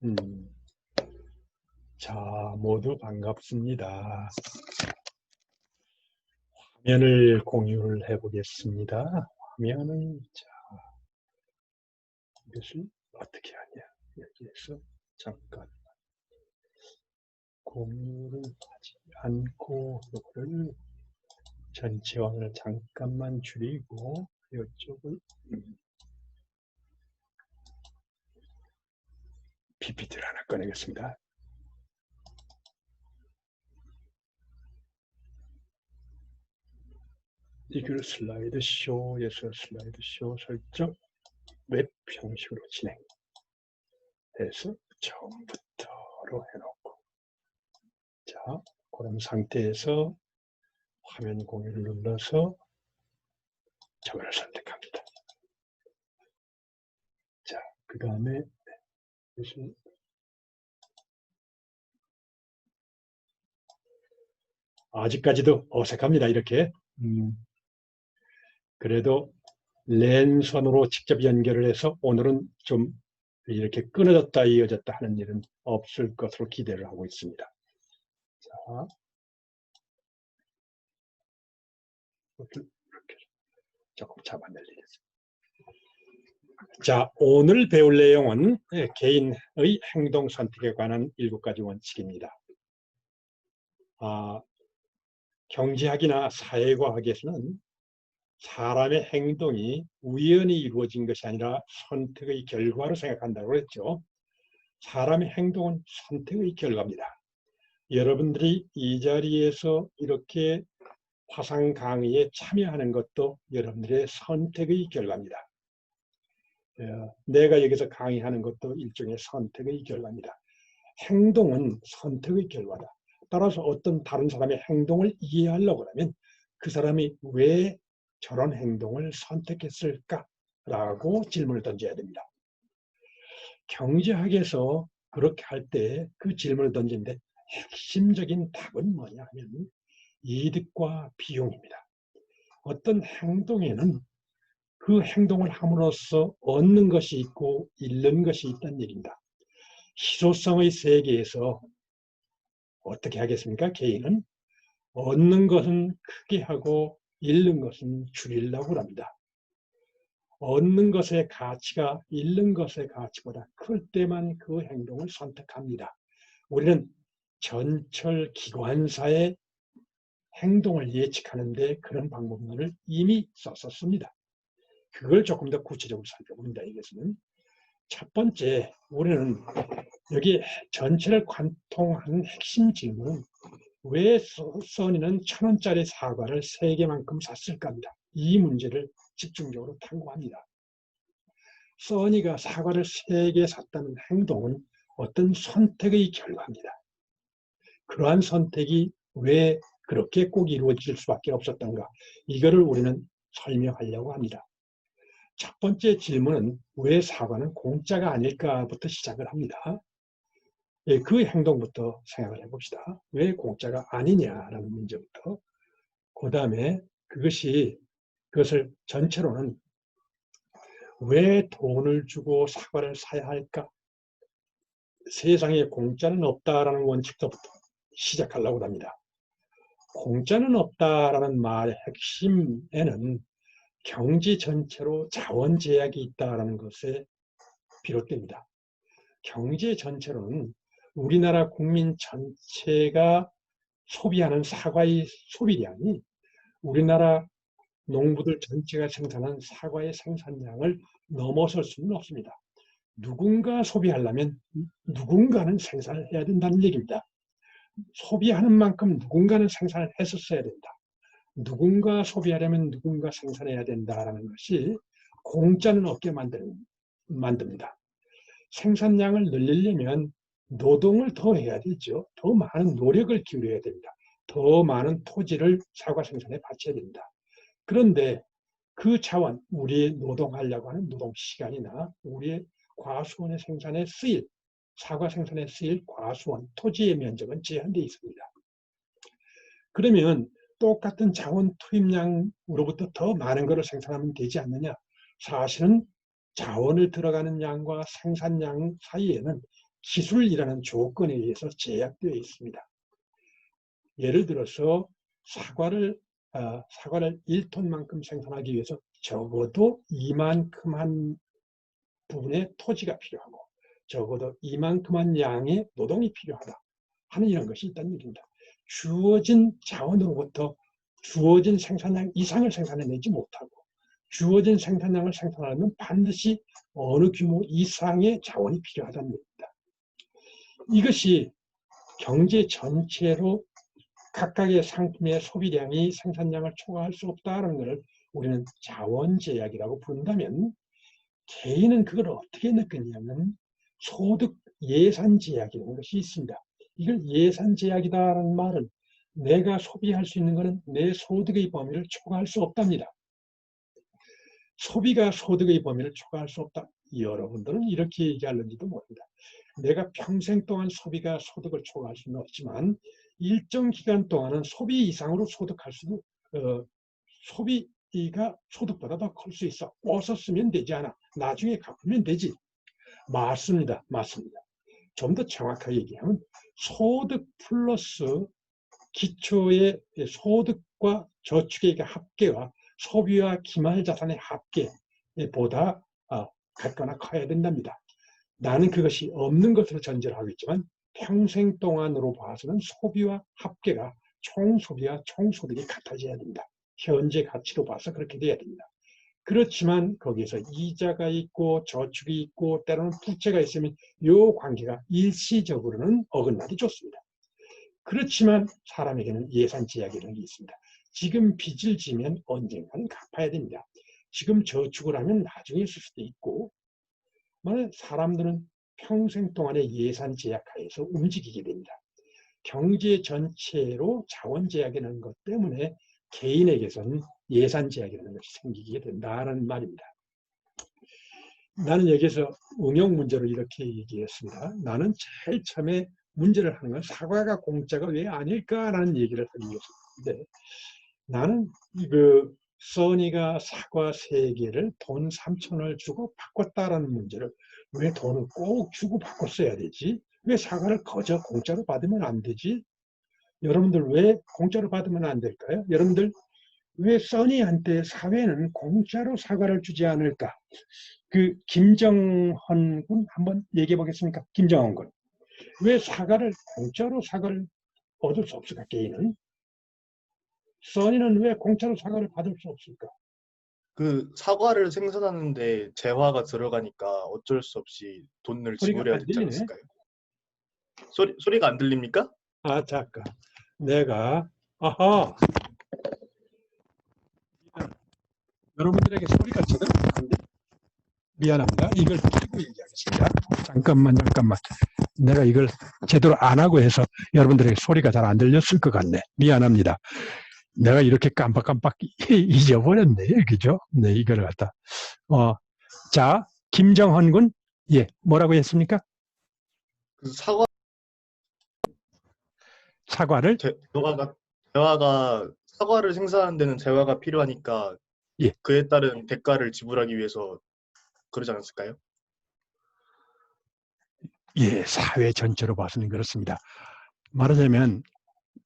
음, 자, 모두 반갑습니다. 화면을 공유를 해보겠습니다. 화면을, 자, 이것을 어떻게 하냐. 여기에서 잠깐 공유를 하지 않고, 이거를 전체 화면을 잠깐만 줄이고, 이쪽을 PPT를 하나 꺼내겠습니다. 이걸 슬라이드 쇼에서 슬라이드 쇼 설정, 웹 형식으로 진행해서 처음부터로 해놓고, 자, 그런 상태에서 화면 공유를 눌러서 저거를 선택합니다. 자, 그 다음에 아직까지도 어색합니다. 이렇게. 그래도 랜선으로 직접 연결을 해서 오늘은 좀 이렇게 끊어졌다 이어졌다 하는 일은 없을 것으로 기대를 하고 있습니다. 자, 이렇게 조금 잡아내리겠습니다. 자, 오늘 배울 내용은 개인의 행동 선택에 관한 7가지 원칙입니다. 경제학이나 사회과학에서는 사람의 행동이 우연히 이루어진 것이 아니라 선택의 결과로 생각한다고 했죠. 사람의 행동은 선택의 결과입니다. 여러분들이 이 자리에서 이렇게 화상 강의에 참여하는 것도 여러분들의 선택의 결과입니다. 내가 여기서 강의하는 것도 일종의 선택의 결과입니다. 행동은 선택의 결과다. 따라서 어떤 다른 사람의 행동을 이해하려고 하면 그 사람이 왜 저런 행동을 선택했을까라고 질문을 던져야 됩니다. 경제학에서 그렇게 할 때 그 질문을 던지는데 핵심적인 답은 뭐냐 하면 이득과 비용입니다. 어떤 행동에는 그 행동을 함으로써 얻는 것이 있고 잃는 것이 있다는 얘기입니다. 희소성의 세계에서 어떻게 하겠습니까? 개인은 얻는 것은 크게 하고 잃는 것은 줄이려고 합니다. 얻는 것의 가치가 잃는 것의 가치보다 클 때만 그 행동을 선택합니다. 우리는 전철 기관사의 행동을 예측하는데 그런 방법론을 이미 썼었습니다. 그걸 조금 더 구체적으로 살펴봅니다. 이것은 첫 번째, 우리는 여기 전체를 관통하는 핵심 질문은 왜 써니는 1,000원짜리 사과를 3개만큼 샀을까입니다. 이 문제를 집중적으로 탐구합니다. 써니가 사과를 3개 샀다는 행동은 어떤 선택의 결과입니다. 그러한 선택이 왜 그렇게 꼭 이루어질 수밖에 없었던가, 이거를 우리는 설명하려고 합니다. 첫 번째 질문은 왜 사과는 공짜가 아닐까부터 시작을 합니다. 그 행동부터 생각을 해봅시다. 왜 공짜가 아니냐라는 문제부터. 그 다음에 그것을 전체로는 왜 돈을 주고 사과를 사야 할까? 세상에 공짜는 없다라는 원칙부터 시작하려고 합니다. 공짜는 없다라는 말의 핵심에는 경제 전체로 자원 제약이 있다라는 것에 비롯됩니다. 경제 전체로는 우리나라 국민 전체가 소비하는 사과의 소비량이 우리나라 농부들 전체가 생산한 사과의 생산량을 넘어설 수는 없습니다. 누군가 소비하려면 누군가는 생산을 해야 된다는 얘기입니다. 소비하는 만큼 누군가는 생산을 했었어야 된다. 누군가 소비하려면 누군가 생산해야 된다는 것이 공짜는 없게 만듭니다. 생산량을 늘리려면 노동을 더 해야 되죠. 더 많은 노력을 기울여야 됩니다. 더 많은 토지를 사과 생산에 바쳐야 됩니다. 그런데 그 차원, 우리의 노동하려고 하는 노동 시간이나 우리의 과수원의 생산에 쓰일, 사과 생산에 쓰일 과수원, 토지의 면적은 제한되어 있습니다. 그러면 똑같은 자원 투입량으로부터 더 많은 것을 생산하면 되지 않느냐? 사실은 자원을 들어가는 양과 생산량 사이에는 기술이라는 조건에 의해서 제약되어 있습니다. 예를 들어서 사과를 1톤만큼 생산하기 위해서 적어도 이만큼한 부분의 토지가 필요하고 적어도 이만큼한 양의 노동이 필요하다 하는 이런 것이 있다는 얘기입니다. 주어진 자원으로부터 주어진 생산량 이상을 생산해내지 못하고 주어진 생산량을 생산하려면 반드시 어느 규모 이상의 자원이 필요하다는 얘기입니다. 이것이 경제 전체로 각각의 상품의 소비량이 생산량을 초과할 수 없다는 것을 우리는 자원제약이라고 부른다면 개인은 그걸 어떻게 느끼냐면 소득 예산제약이라는 것이 있습니다. 이걸 예산제약이다라는 말은 내가 소비할 수 있는 것은 내 소득의 범위를 초과할 수 없답니다. 소비가 소득의 범위를 초과할 수 없다. 여러분들은 이렇게 얘기하는지도 모릅니다. 내가 평생 동안 소비가 소득을 초과할 수는 없지만 일정 기간 동안은 소비 이상으로 소득할 수도 소비가 소득보다 더 클 수 있어. 어서 쓰면 되지 않아. 나중에 갚으면 되지. 맞습니다. 맞습니다. 좀 더 정확하게 얘기하면 소득 플러스 기초의 소득과 저축의 합계와 소비와 기말자산의 합계보다 같거나 커야 된답니다. 나는 그것이 없는 것으로 전제를 하고 있지만 평생 동안으로 봐서는 소비와 합계가 총소비와 총소득이 같아져야 된다. 현재 가치로 봐서 그렇게 돼야 됩니다. 그렇지만 거기에서 이자가 있고 저축이 있고 때로는 부채가 있으면 이 관계가 일시적으로는 어긋나기 좋습니다. 그렇지만 사람에게는 예산 제약이라는 게 있습니다. 지금 빚을 지면 언젠가는 갚아야 됩니다. 지금 저축을 하면 나중에 쓸 수도 있고 사람들은 평생 동안의 예산 제약 하에서 움직이게 됩니다. 경제 전체로 자원 제약이라는 것 때문에 개인에게서는 예산 제약이라는 것이 생기게 된다는 말입니다. 나는 여기서 응용 문제로 이렇게 얘기했습니다. 나는 제일 처음에 문제를 하는 건 사과가 공짜가 왜 아닐까라는 얘기를 하기 위해서인데 나는 써니가 사과 3개를 돈 3,000원을 주고 바꿨다라는 문제를 왜 돈을 꼭 주고 바꿨어야 되지? 왜 사과를 거저 공짜로 받으면 안 되지? 여러분들 왜 공짜로 받으면 안 될까요? 여러분들 왜 써니한테 사회는 공짜로 사과를 주지 않을까? 김정헌 군 한번 얘기해 보겠습니까? 김정헌 군. 왜 공짜로 사과를 얻을 수 없을까? 개인은? 써니는 왜 공짜로 사과를 받을 수 없을까? 그 사과를 생산하는데 재화가 들어가니까 어쩔 수 없이 돈을 지불해야 되지 않았을까요? 소리가 안 들립니까? 잠깐. 아하. 여러분들에게 소리가 제대로 들리는데 미안합니다. 이걸 켜고 얘기하겠습니다. 잠깐만. 내가 이걸 제대로 안 하고 해서 여러분들에게 소리가 잘 안 들렸을 것 같네. 미안합니다. 내가 이렇게 깜빡깜빡 잊어버렸네. 그죠? 네, 이걸 갖다. 자, 김정헌 군, 예, 뭐라고 했습니까? 그 사과를? 재화가 사과를 생산하는 데는 재화가 필요하니까 예. 그에 따른 대가를 지불하기 위해서 그러지 않았을까요? 예, 사회 전체로 봐서는 그렇습니다. 말하자면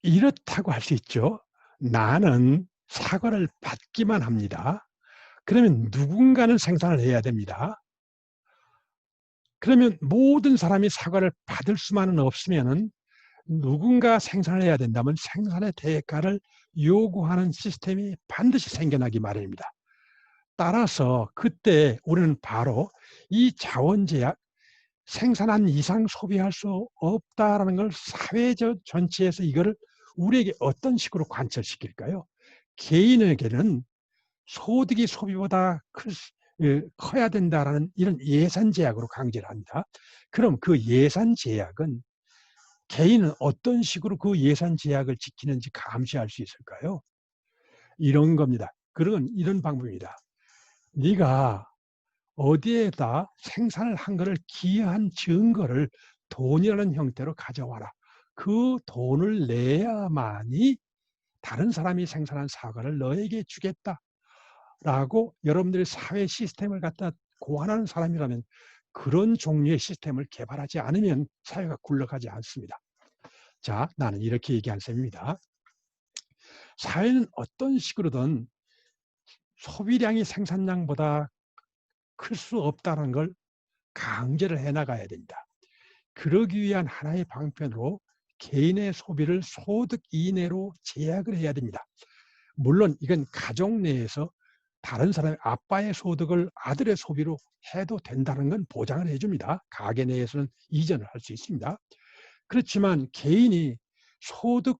이렇다고 할 수 있죠. 나는 사과를 받기만 합니다. 그러면 누군가는 생산을 해야 됩니다. 그러면 모든 사람이 사과를 받을 수만은 없으면은 누군가 생산을 해야 된다면 생산의 대가를 요구하는 시스템이 반드시 생겨나기 마련입니다. 따라서 그때 우리는 바로 이 자원 제약, 생산한 이상 소비할 수 없다라는 걸 사회 전체에서 이거를 우리에게 어떤 식으로 관철시킬까요? 개인에게는 소득이 소비보다 커야 된다라는 이런 예산 제약으로 강제를 합니다. 그럼 그 예산 제약은 개인은 어떤 식으로 그 예산 제약을 지키는지 감시할 수 있을까요? 이런 겁니다. 그런 이런 방법입니다. 네가 어디에다 생산을 한 것을 기여한 증거를 돈이라는 형태로 가져와라. 그 돈을 내야만이 다른 사람이 생산한 사과를 너에게 주겠다라고 여러분들의 사회 시스템을 갖다 고안하는 사람이라면 그런 종류의 시스템을 개발하지 않으면 사회가 굴러가지 않습니다. 자, 나는 이렇게 얘기한 셈입니다. 사회는 어떤 식으로든 소비량이 생산량보다 클 수 없다는 걸 강제를 해나가야 됩니다. 그러기 위한 하나의 방편으로 개인의 소비를 소득 이내로 제약을 해야 됩니다. 물론 이건 가족 내에서 다른 사람의 아빠의 소득을 아들의 소비로 해도 된다는 건 보장을 해줍니다. 가게 내에서는 이전을 할 수 있습니다. 그렇지만 개인이 소득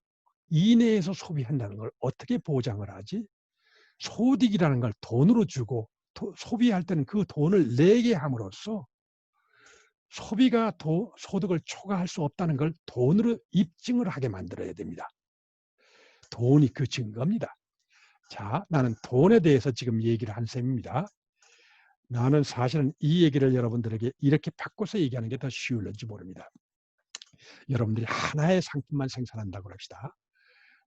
이내에서 소비한다는 걸 어떻게 보장을 하지? 소득이라는 걸 돈으로 주고 소비할 때는 그 돈을 내게 함으로써 소비가 소득을 초과할 수 없다는 걸 돈으로 입증을 하게 만들어야 됩니다. 돈이 그 증거입니다. 자, 나는 돈에 대해서 지금 얘기를 한 셈입니다. 나는 사실은 이 얘기를 여러분들에게 이렇게 바꿔서 얘기하는 게 더 쉬울는지 모릅니다. 여러분들이 하나의 상품만 생산한다고 합시다.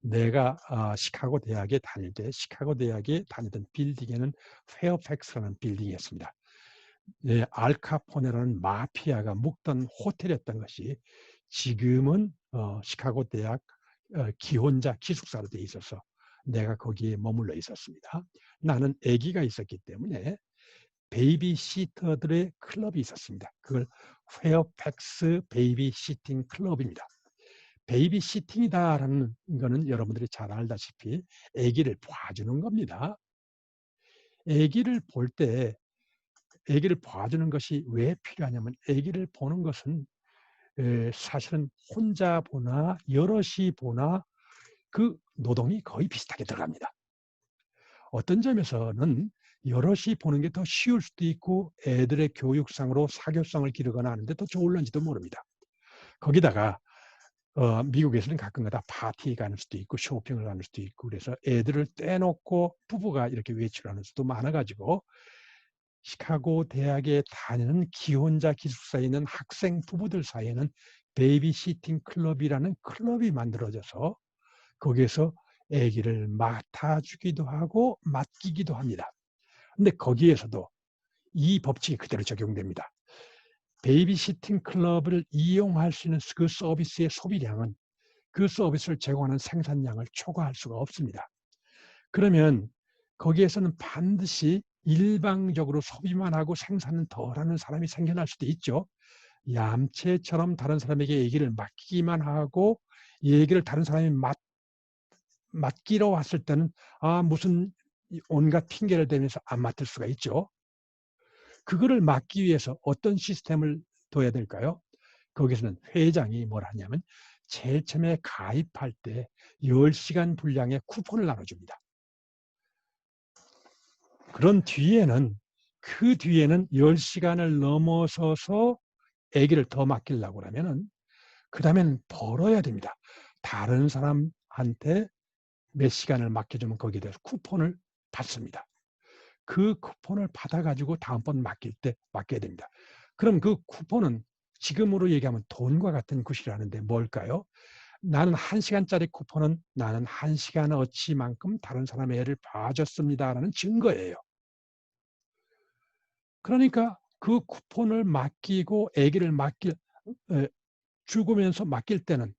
내가 시카고 대학에 다닐 때 시카고 대학에 다니던 빌딩에는 페어팩스라는 빌딩이었습니다. 예, 알카포네라는 마피아가 묵던 호텔이었던 것이 지금은 시카고 대학 기혼자 기숙사로 돼 있어서 내가 거기에 머물러 있었습니다. 나는 아기가 있었기 때문에 베이비시터들의 클럽이 있었습니다. 그걸 페어팩스 베이비시팅 클럽입니다. 베이비시팅이다라는 거는 여러분들이 잘 알다시피 아기를 봐주는 겁니다. 아기를 볼 때 아기를 봐주는 것이 왜 필요하냐면 아기를 보는 것은 사실은 혼자 보나 여럿이 보나 그 노동이 거의 비슷하게 들어갑니다. 어떤 점에서는 여럿이 보는 게 더 쉬울 수도 있고 애들의 교육상으로 사교성을 기르거나 하는데 더 좋을런지도 모릅니다. 거기다가 미국에서는 가끔가다 파티 가는 수도 있고 쇼핑을 가는 수도 있고 그래서 애들을 떼놓고 부부가 이렇게 외출하는 수도 많아가지고 시카고 대학에 다니는 기혼자 기숙사에 있는 학생 부부들 사이에는 베이비시팅 클럽이라는 클럽이 만들어져서 거기에서 아기를 맡아주기도 하고 맡기기도 합니다. 근데 거기에서도 이 법칙이 그대로 적용됩니다. 베이비시팅 클럽을 이용할 수 있는 그 서비스의 소비량은 그 서비스를 제공하는 생산량을 초과할 수가 없습니다. 그러면 거기에서는 반드시 일방적으로 소비만 하고 생산은 덜하는 사람이 생겨날 수도 있죠. 얌체처럼 다른 사람에게 얘기를 맡기기만 하고 얘기를 다른 사람이 맡기러 왔을 때는 무슨 온갖 핑계를 대면서 안 맡을 수가 있죠. 그거를 막기 위해서 어떤 시스템을 둬야 될까요? 거기서는 회장이 뭘 하냐면 제일 처음에 가입할 때 10시간 분량의 쿠폰을 나눠줍니다. 그런 뒤에는 그 뒤에는 10시간을 넘어서서 아기를 더 맡기려고 하면은 그 다음에는 벌어야 됩니다. 다른 사람한테 몇 시간을 맡겨주면 거기에 대해서 쿠폰을 받습니다. 그 쿠폰을 받아가지고 다음번 맡길 때 맡겨야 됩니다. 그럼 그 쿠폰은 지금으로 얘기하면 돈과 같은 굿이라는데 뭘까요? 나는 1시간짜리 쿠폰은 나는 1시간 어치만큼 다른 사람의 애를 봐줬습니다라는 증거예요. 그러니까 그 쿠폰을 맡기고 아기를 죽으면서 맡길 때는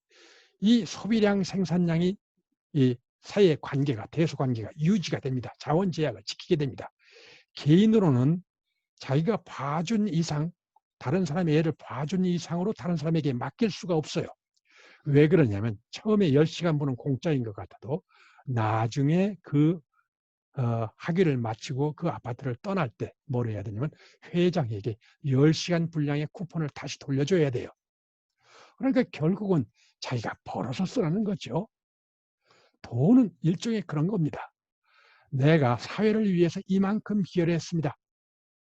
이 소비량 생산량이 이 사이의 관계가 대소관계가 유지가 됩니다. 자원 제약을 지키게 됩니다. 개인으로는 자기가 봐준 이상 다른 사람의 애를 봐준 이상으로 다른 사람에게 맡길 수가 없어요. 왜 그러냐면 처음에 10시간 보는 공짜인 것 같아도 나중에 그 학위를 마치고 그 아파트를 떠날 때 뭘 해야 되냐면 회장에게 10시간 분량의 쿠폰을 다시 돌려줘야 돼요. 그러니까 결국은 자기가 벌어서 쓰라는 거죠. 돈은 일종의 그런 겁니다. 내가 사회를 위해서 이만큼 기여를 했습니다.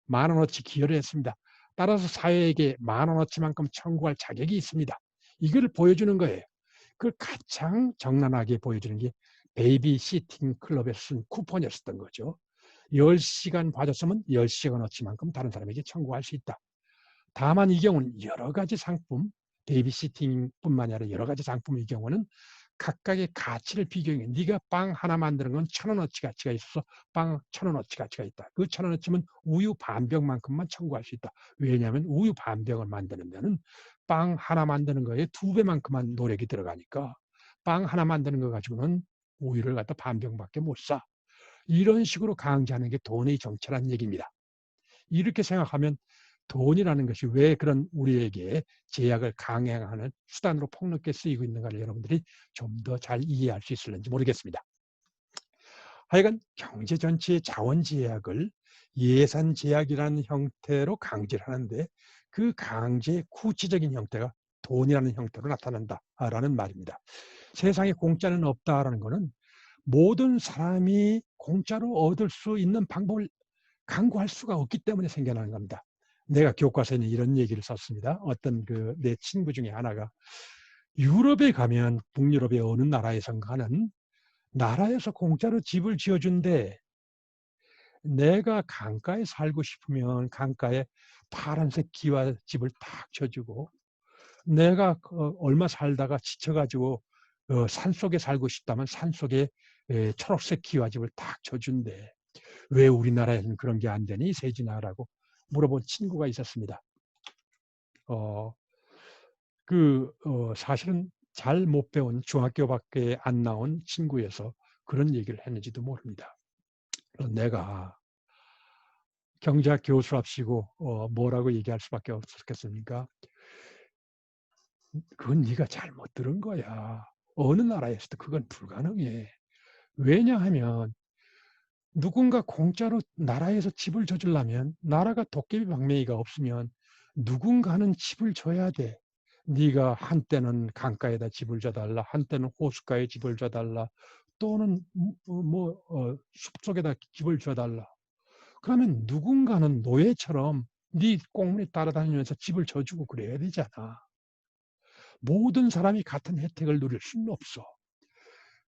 10,000원어치 기여를 했습니다. 따라서 사회에게 10,000원어치만큼 청구할 자격이 있습니다. 이걸 보여주는 거예요. 그걸 가장 적나라하게 보여주는 게 베이비시팅 클럽에서 쓴 쿠폰이었던 거죠. 10시간 봐줬으면 10시간어치만큼 다른 사람에게 청구할 수 있다. 다만 이 경우는 여러 가지 상품, 베이비시팅뿐만이 아니라 여러 가지 상품의 경우는 각각의 가치를 비교해. 네가 빵 하나 만드는 건 1,000원어치 가치가 있어서 빵 1,000원어치 가치가 있다. 그 1,000원어치면 우유 반병만큼만 청구할 수 있다. 왜냐하면 우유 반병을 만드는 데는 빵 하나 만드는 거에 2배만큼만 노력이 들어가니까 빵 하나 만드는 거 가지고는 우유를 갖다 반병밖에 못 사. 이런 식으로 강제하는 게 돈의 정체라는 얘기입니다. 이렇게 생각하면 돈이라는 것이 왜 그런 우리에게 제약을 강행하는 수단으로 폭넓게 쓰이고 있는가를 여러분들이 좀 더 잘 이해할 수 있을는지 모르겠습니다. 하여간 경제 전체의 자원 제약을 예산 제약이라는 형태로 강제를 하는데 그 강제의 구체적인 형태가 돈이라는 형태로 나타난다라는 말입니다. 세상에 공짜는 없다라는 것은 모든 사람이 공짜로 얻을 수 있는 방법을 강구할 수가 없기 때문에 생겨나는 겁니다. 내가 교과서에는 이런 얘기를 썼습니다. 어떤 내 친구 중에 하나가 유럽에 가면 북유럽의 어느 나라에선가는 나라에서 공짜로 집을 지어준대. 내가 강가에 살고 싶으면 강가에 파란색 기와집을 딱 쳐주고 내가 얼마 살다가 지쳐가지고 산속에 살고 싶다면 산속에 초록색 기와집을 딱 쳐준대. 왜 우리나라에는 그런 게 안 되니 세진아라고 물어본 친구가 있었습니다. 사실은 잘 못 배운 중학교밖에 안 나온 친구여서 그런 얘기를 했는지도 모릅니다. 내가 경제학 교수랍시고 뭐라고 얘기할 수밖에 없었겠습니까? 그건 네가 잘못 들은 거야. 어느 나라에서도 그건 불가능해. 왜냐하면 누군가 공짜로 나라에서 집을 줘주려면 나라가 도깨비 방맹이가 없으면 누군가는 집을 줘야 돼. 네가 한때는 강가에다 집을 줘달라, 한때는 호숫가에 집을 줘달라, 또는 숲속에다 집을 줘달라. 그러면 누군가는 노예처럼 네 꽁무니 따라다니면서 집을 줘주고 그래야 되잖아. 모든 사람이 같은 혜택을 누릴 수는 없어.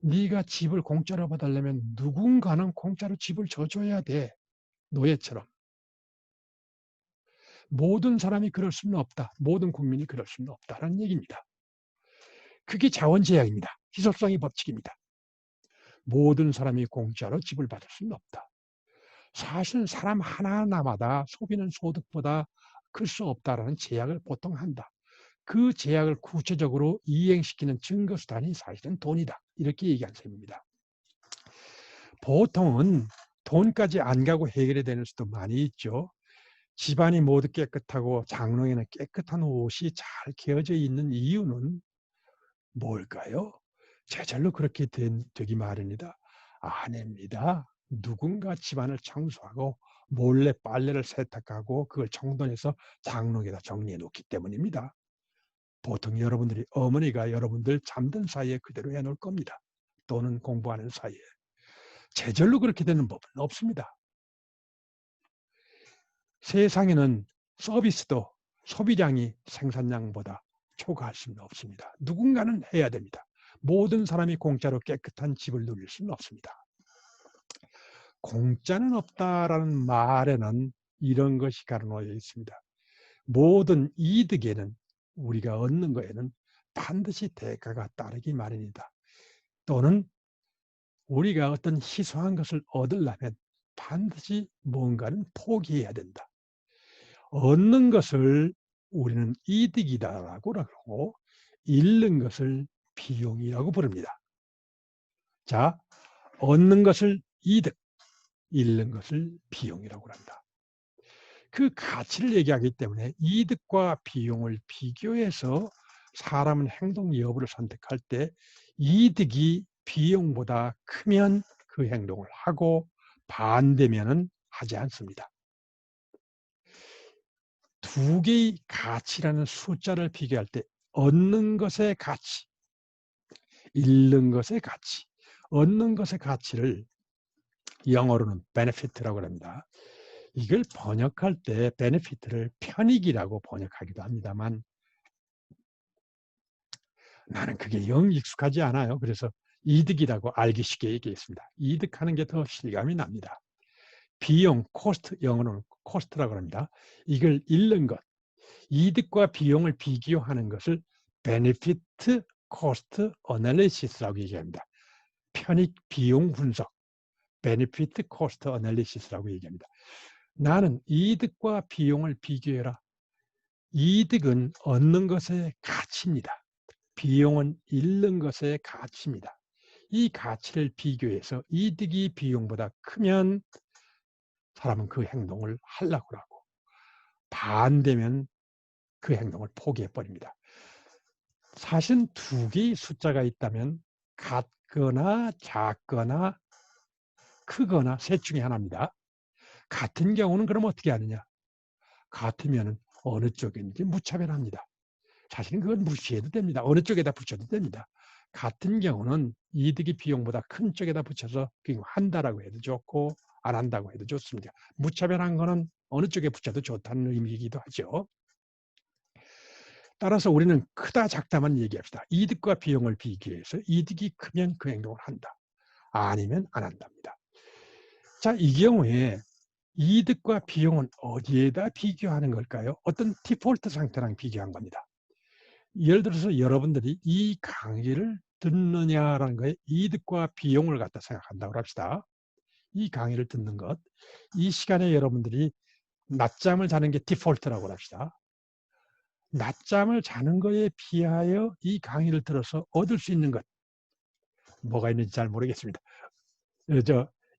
네가 집을 공짜로 받으려면 누군가는 공짜로 집을 줘줘야 돼. 노예처럼. 모든 사람이 그럴 수는 없다. 모든 국민이 그럴 수는 없다라는 얘기입니다. 그게 자원제약입니다. 희소성의 법칙입니다. 모든 사람이 공짜로 집을 받을 수는 없다. 사실 사람 하나하나마다 소비는 소득보다 클 수 없다라는 제약을 보통 한다. 그 제약을 구체적으로 이행시키는 증거수단이 사실은 돈이다. 이렇게 얘기한 셈입니다. 보통은 돈까지 안 가고 해결이 되는 수도 많이 있죠. 집안이 모두 깨끗하고 장롱에는 깨끗한 옷이 잘 개어져 있는 이유는 뭘까요? 제절로 그렇게 되기 마련이다. 아닙니다. 누군가 집안을 청소하고 몰래 빨래를 세탁하고 그걸 정돈해서 장롱에다 정리해 놓기 때문입니다. 보통 여러분들이 어머니가 여러분들 잠든 사이에 그대로 해놓을 겁니다. 또는 공부하는 사이에. 제절로 그렇게 되는 법은 없습니다. 세상에는 서비스도 소비량이 생산량보다 초과할 수는 없습니다. 누군가는 해야 됩니다. 모든 사람이 공짜로 깨끗한 집을 누릴 수는 없습니다. 공짜는 없다라는 말에는 이런 것이 가로놓여 있습니다. 모든 이득에는 우리가 얻는 거에는 반드시 대가가 따르기 마련이다. 또는 우리가 어떤 희소한 것을 얻으려면 반드시 뭔가는 포기해야 된다. 얻는 것을 우리는 이득이다라고 그러고 잃는 것을 비용이라고 부릅니다. 자, 얻는 것을 이득, 잃는 것을 비용이라고 합니다. 그 가치를 얘기하기 때문에 이득과 비용을 비교해서 사람은 행동 여부를 선택할 때 이득이 비용보다 크면 그 행동을 하고 반대면은 하지 않습니다. 두 개의 가치라는 숫자를 비교할 때 얻는 것의 가치, 잃는 것의 가치, 얻는 것의 가치를 영어로는 benefit라고 합니다. 이걸 번역할 때 benefit를 편익이라고 번역하기도 합니다만 나는 그게 영 익숙하지 않아요. 그래서 이득이라고 알기 쉽게 얘기했습니다. 이득하는 게 더 실감이 납니다. 비용, 코스트, 영어로는 코스트라고 합니다. 이걸 잃는 것, 이득과 비용을 비교하는 것을 benefit 코스트 어널리시스라고 얘기합니다. 편익 비용 분석, 베네피트 코스트 어널리시스라고 얘기합니다. 나는 이득과 비용을 비교해라. 이득은 얻는 것의 가치입니다. 비용은 잃는 것의 가치입니다. 이 가치를 비교해서 이득이 비용보다 크면 사람은 그 행동을 하려고 하고, 반대면 그 행동을 포기해버립니다. 사실은 두 개의 숫자가 있다면 같거나 작거나 크거나 셋 중에 하나입니다. 같은 경우는 그럼 어떻게 하느냐? 같으면 어느 쪽인지 무차별합니다. 사실은 그건 무시해도 됩니다. 어느 쪽에다 붙여도 됩니다. 같은 경우는 이득이 비용보다 큰 쪽에다 붙여서 한다라고 해도 좋고 안 한다고 해도 좋습니다. 무차별한 거는 어느 쪽에 붙여도 좋다는 의미이기도 하죠. 따라서 우리는 크다 작다만 얘기합시다. 이득과 비용을 비교해서 이득이 크면 그 행동을 한다. 아니면 안 한답니다. 자, 이 경우에 이득과 비용은 어디에다 비교하는 걸까요? 어떤 디폴트 상태랑 비교한 겁니다. 예를 들어서 여러분들이 이 강의를 듣느냐라는 거에 이득과 비용을 갖다 생각한다고 합시다. 이 강의를 듣는 것, 이 시간에 여러분들이 낮잠을 자는 게 디폴트라고 합시다. 낮잠을 자는 거에 비하여 이 강의를 들어서 얻을 수 있는 것, 뭐가 있는지 잘 모르겠습니다.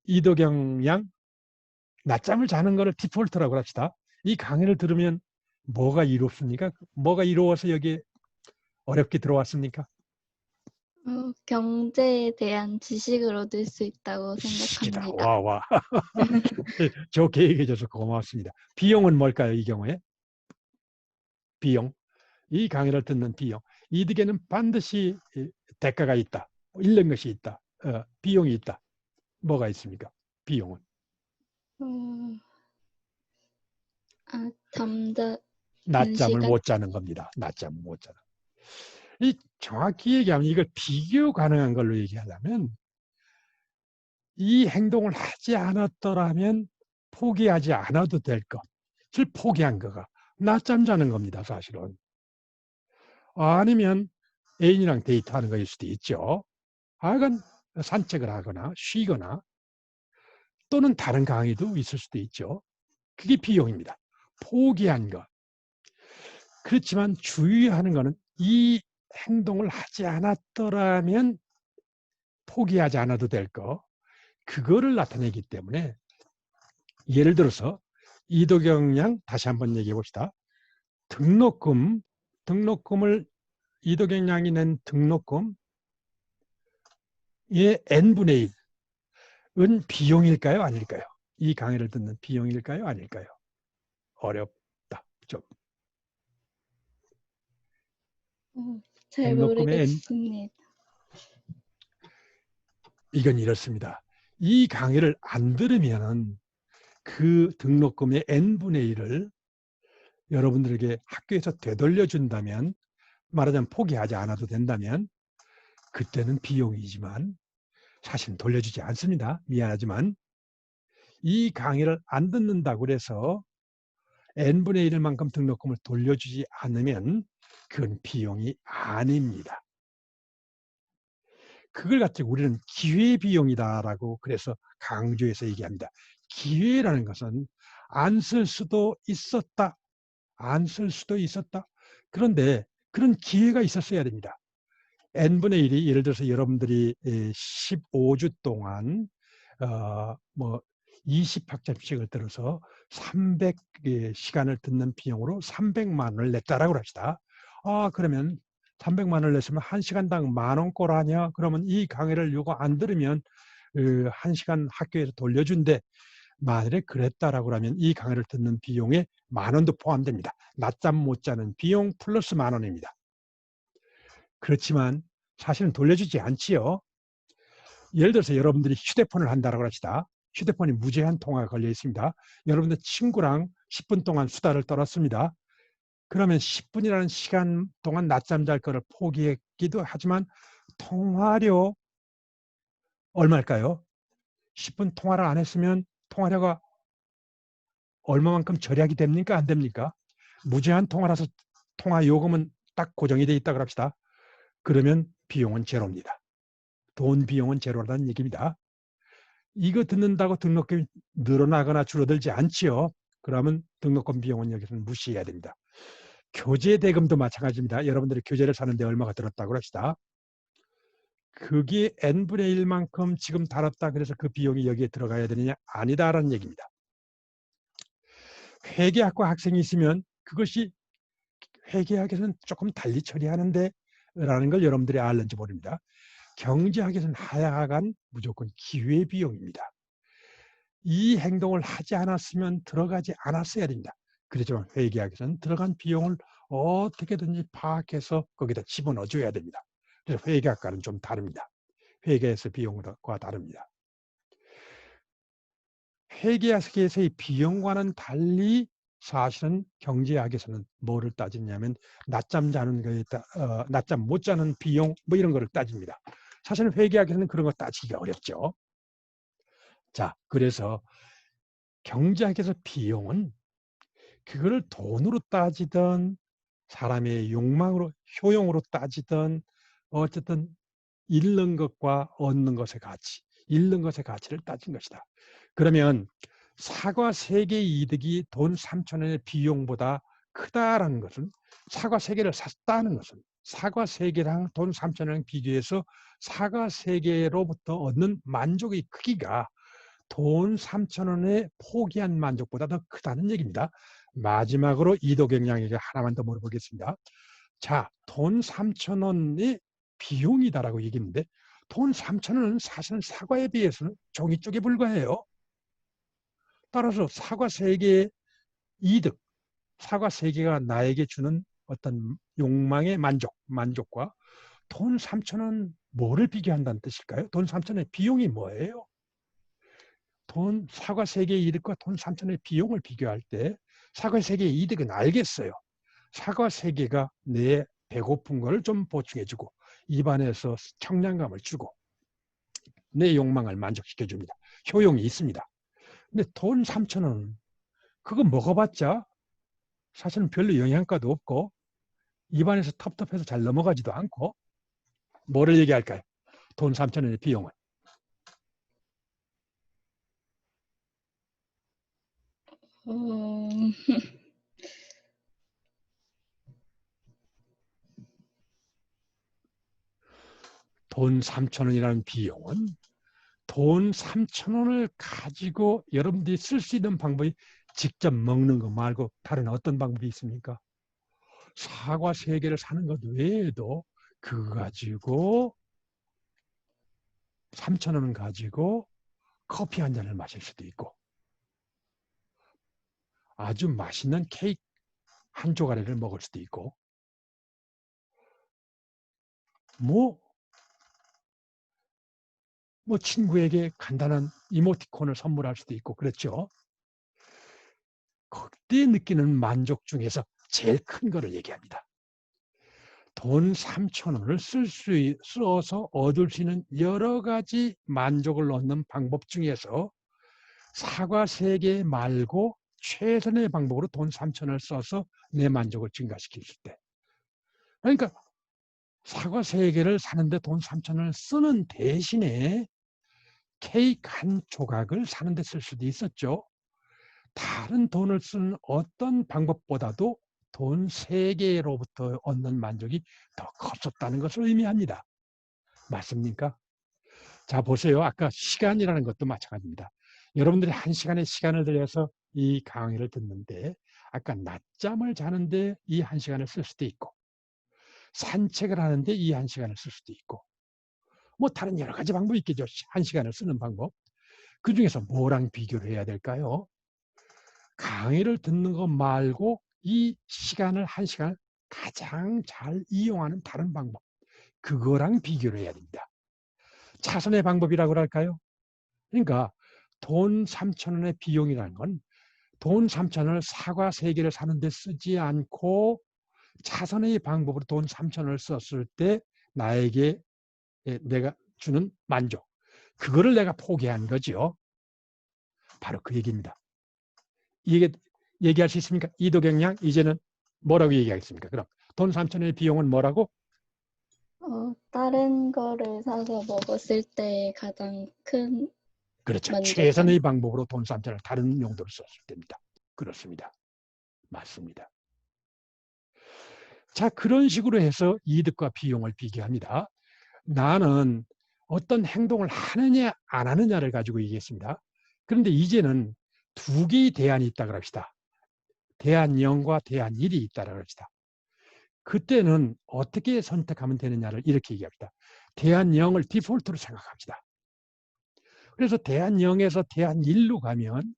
이도경 양 낮잠을 자는 거를 디폴트라고 합시다. 이 강의를 들으면 뭐가 이롭습니까? 뭐가 이로워서 여기에 어렵게 들어왔습니까? 경제에 대한 지식을 얻을 수 있다고 지식이다. 생각합니다. 와. 좋게 얘기해 줘서 고맙습니다. 비용은 뭘까요? 이 경우에? 비용. 이 강의를 듣는 비용. 이득에는 반드시 대가가 있다. 잃는 것이 있다. 비용이 있다. 뭐가 있습니까? 비용은. 낮잠을 못 자는 겁니다. 낮잠을 못 자는. 이 정확히 얘기하면 이걸 비교 가능한 걸로 얘기하려면 이 행동을 하지 않았더라면 포기하지 않아도 될 것을 포기한 거가 낮잠 자는 겁니다. 사실은. 아니면 애인이랑 데이트하는 거일 수도 있죠. 하여간 산책을 하거나 쉬거나 또는 다른 강의도 있을 수도 있죠. 그게 비용입니다. 포기한 것. 그렇지만 주의하는 것은 이 행동을 하지 않았더라면 포기하지 않아도 될 것. 그거를 나타내기 때문에 예를 들어서 이도경 양 다시 한번 얘기해 봅시다. 등록금을 이도경 양이 낸 등록금의 n분의 1은 비용일까요? 아닐까요? 이 강의를 듣는 비용일까요? 아닐까요? 어렵다. 좀. 잘 모르겠습니다. 이건 이렇습니다. 이 강의를 안 들으면 그 등록금의 n분의 1을 여러분들에게 학교에서 되돌려준다면, 말하자면 포기하지 않아도 된다면 그때는 비용이지만 사실은 돌려주지 않습니다. 미안하지만 이 강의를 안 듣는다고 해서 n분의 1만큼 등록금을 돌려주지 않으면 그건 비용이 아닙니다. 그걸 가지고 우리는 기회비용이다라고 그래서 강조해서 얘기합니다. 기회라는 것은 안 쓸 수도 있었다. 안 쓸 수도 있었다. 그런데 그런 기회가 있었어야 됩니다. n분의 1이 예를 들어서 여러분들이 15주 동안 20학점씩을 들어서 300시간을 듣는 비용으로 300만 원을 냈다라고 합시다. 그러면 300만 원을 냈으면 1시간당 10,000원꼴 하냐? 그러면 이 강의를 요거 안 들으면 1시간 학교에서 돌려준대. 만일에 그랬다라고 하면 이 강의를 듣는 비용에 10,000원도 포함됩니다. 낮잠 못 자는 비용 플러스 10,000원입니다. 그렇지만 사실은 돌려주지 않지요. 예를 들어서 여러분들이 휴대폰을 한다고 합시다. 휴대폰이 무제한 통화가 걸려 있습니다. 여러분들 친구랑 10분 동안 수다를 떨었습니다. 그러면 10분이라는 시간 동안 낮잠 잘 거를 포기했기도 하지만 통화료 얼마일까요? 10분 통화를 안 했으면 통화료가 얼마만큼 절약이 됩니까? 안 됩니까? 무제한 통화라서 통화 요금은 딱 고정이 돼 있다고 합시다. 그러면 비용은 제로입니다. 돈 비용은 제로라는 얘기입니다. 이거 듣는다고 등록금이 늘어나거나 줄어들지 않지요. 그러면 등록금 비용은 여기서는 무시해야 됩니다. 교재 대금도 마찬가지입니다. 여러분들이 교재를 사는데 얼마가 들었다고 합시다. 그게 n분의 1만큼 지금 달았다. 그래서 그 비용이 여기에 들어가야 되느냐? 아니다라는 얘기입니다. 회계학과 학생이 있으면 그것이 회계학에서는 조금 달리 처리하는데 라는 걸 여러분들이 알는지 모릅니다. 경제학에서는 하여간 무조건 기회비용입니다. 이 행동을 하지 않았으면 들어가지 않았어야 됩니다. 그렇지만 회계학에서는 들어간 비용을 어떻게든지 파악해서 거기다 집어넣어 줘야 됩니다. 그래서 회계학과는 좀 다릅니다. 회계에서 비용과 다릅니다. 회계학에서의 비용과는 달리 사실은 경제학에서는 뭐를 따지냐면 낮잠 자는 거에 낮잠 못 자는 비용 뭐 이런 거를 따집니다. 사실은 회계학에서는 그런 거 따지기가 어렵죠. 자, 그래서 경제학에서 비용은 그거를 돈으로 따지든 사람의 욕망으로 효용으로 따지든 어쨌든 잃는 것과 얻는 것의 가치, 잃는 것의 가치를 따진 것이다. 그러면 사과 3개 이득이 돈 3,000원의 비용보다 크다라는 것은 사과 3개를 샀다는 것은 사과 3개랑 돈 3,000원 비교해서 사과 3개로부터 얻는 만족의 크기가 돈 3,000원에 포기한 만족보다 더 크다는 얘기입니다. 마지막으로 이도경량에게 하나만 더 물어보겠습니다. 자, 돈 3,000원의 비용이다라고 얘기했는데 돈 3,000원은 사실은 사과에 비해서는 종이 쪽에 불과해요. 따라서 사과 3개의 이득, 사과 3개가 나에게 주는 어떤 욕망의 만족과 돈 3,000원 뭐를 비교한다는 뜻일까요? 돈 3,000원의 비용이 뭐예요? 사과 3개의 이득과 돈 3,000원의 비용을 비교할 때 사과 3개의 이득은 알겠어요. 사과 3개가 내 배고픈 걸 좀 보충해주고 입안에서 청량감을 주고 내 욕망을 만족시켜줍니다. 효용이 있습니다. 근데 돈 3,000원 그거 먹어봤자 사실은 별로 영양가도 없고 입안에서 텁텁해서 잘 넘어가지도 않고 뭐를 얘기할까요? 돈 3,000원의 비용은. 돈 3,000원이라는 비용은 돈 3,000원을 가지고 여러분들이 쓸 수 있는 방법이 직접 먹는 거 말고 다른 어떤 방법이 있습니까? 사과 3개를 사는 것 외에도 그거 가지고 3,000원을 가지고 커피 한 잔을 마실 수도 있고 아주 맛있는 케이크 한 조각을 먹을 수도 있고 뭐 친구에게 간단한 이모티콘을 선물할 수도 있고 그렇죠. 그때 느끼는 만족 중에서 제일 큰 거를 얘기합니다. 돈 3,000원을 써서 얻을 수 있는 여러 가지 만족을 얻는 방법 중에서 사과 3개 말고 최선의 방법으로 돈 3,000원을 써서 내 만족을 증가시킬 때. 그러니까 사과 3개를 사는데 돈 3,000원을 쓰는 대신에 케이크 한 조각을 사는데 쓸 수도 있었죠. 다른 돈을 쓰는 어떤 방법보다도 돈 3개로부터 얻는 만족이 더 컸었다는 것을 의미합니다. 맞습니까? 자, 보세요. 아까 시간이라는 것도 마찬가지입니다. 여러분들이 1시간의 시간을 들여서 이 강의를 듣는데 아까 낮잠을 자는데 이 1시간을 쓸 수도 있고 산책을 하는데 이 1시간을 쓸 수도 있고 뭐 다른 여러 가지 방법이 있겠죠. 1시간을 쓰는 방법. 그중에서 뭐랑 비교를 해야 될까요? 강의를 듣는 것 말고 이 시간을 1시간을 가장 잘 이용하는 다른 방법. 그거랑 비교를 해야 됩니다. 차선의 방법이라고 할까요? 그러니까 돈 3,000원의 비용이라는 건 돈 3,000원을 사과 3개를 사는데 쓰지 않고 차선의 방법으로 돈 3,000원을 썼을 때 나에게 내가 주는 만족. 그거를 내가 포기한 거죠. 바로 그 얘기입니다. 이게 얘기할 수 있습니까? 이도경량 이제는 뭐라고 얘기하겠습니까? 그럼 돈 3,000원의 비용은 뭐라고? 다른 거를 사서 먹었을 때 가장 큰 그렇죠. 만족감. 최선의 방법으로 돈 싼자를 다른 용도로 썼을 때입니다. 그렇습니다. 맞습니다. 자, 그런 식으로 해서 이득과 비용을 비교합니다. 나는 어떤 행동을 하느냐 안 하느냐를 가지고 얘기했습니다. 그런데 이제는 두 개의 대안이 있다고 합시다. 대안 0과 대안 1이 있다고 합시다. 그때는 어떻게 선택하면 되느냐를 이렇게 얘기합니다. 대안 0을 디폴트로 생각합시다. 그래서 대안 0에서 대안 1로 가면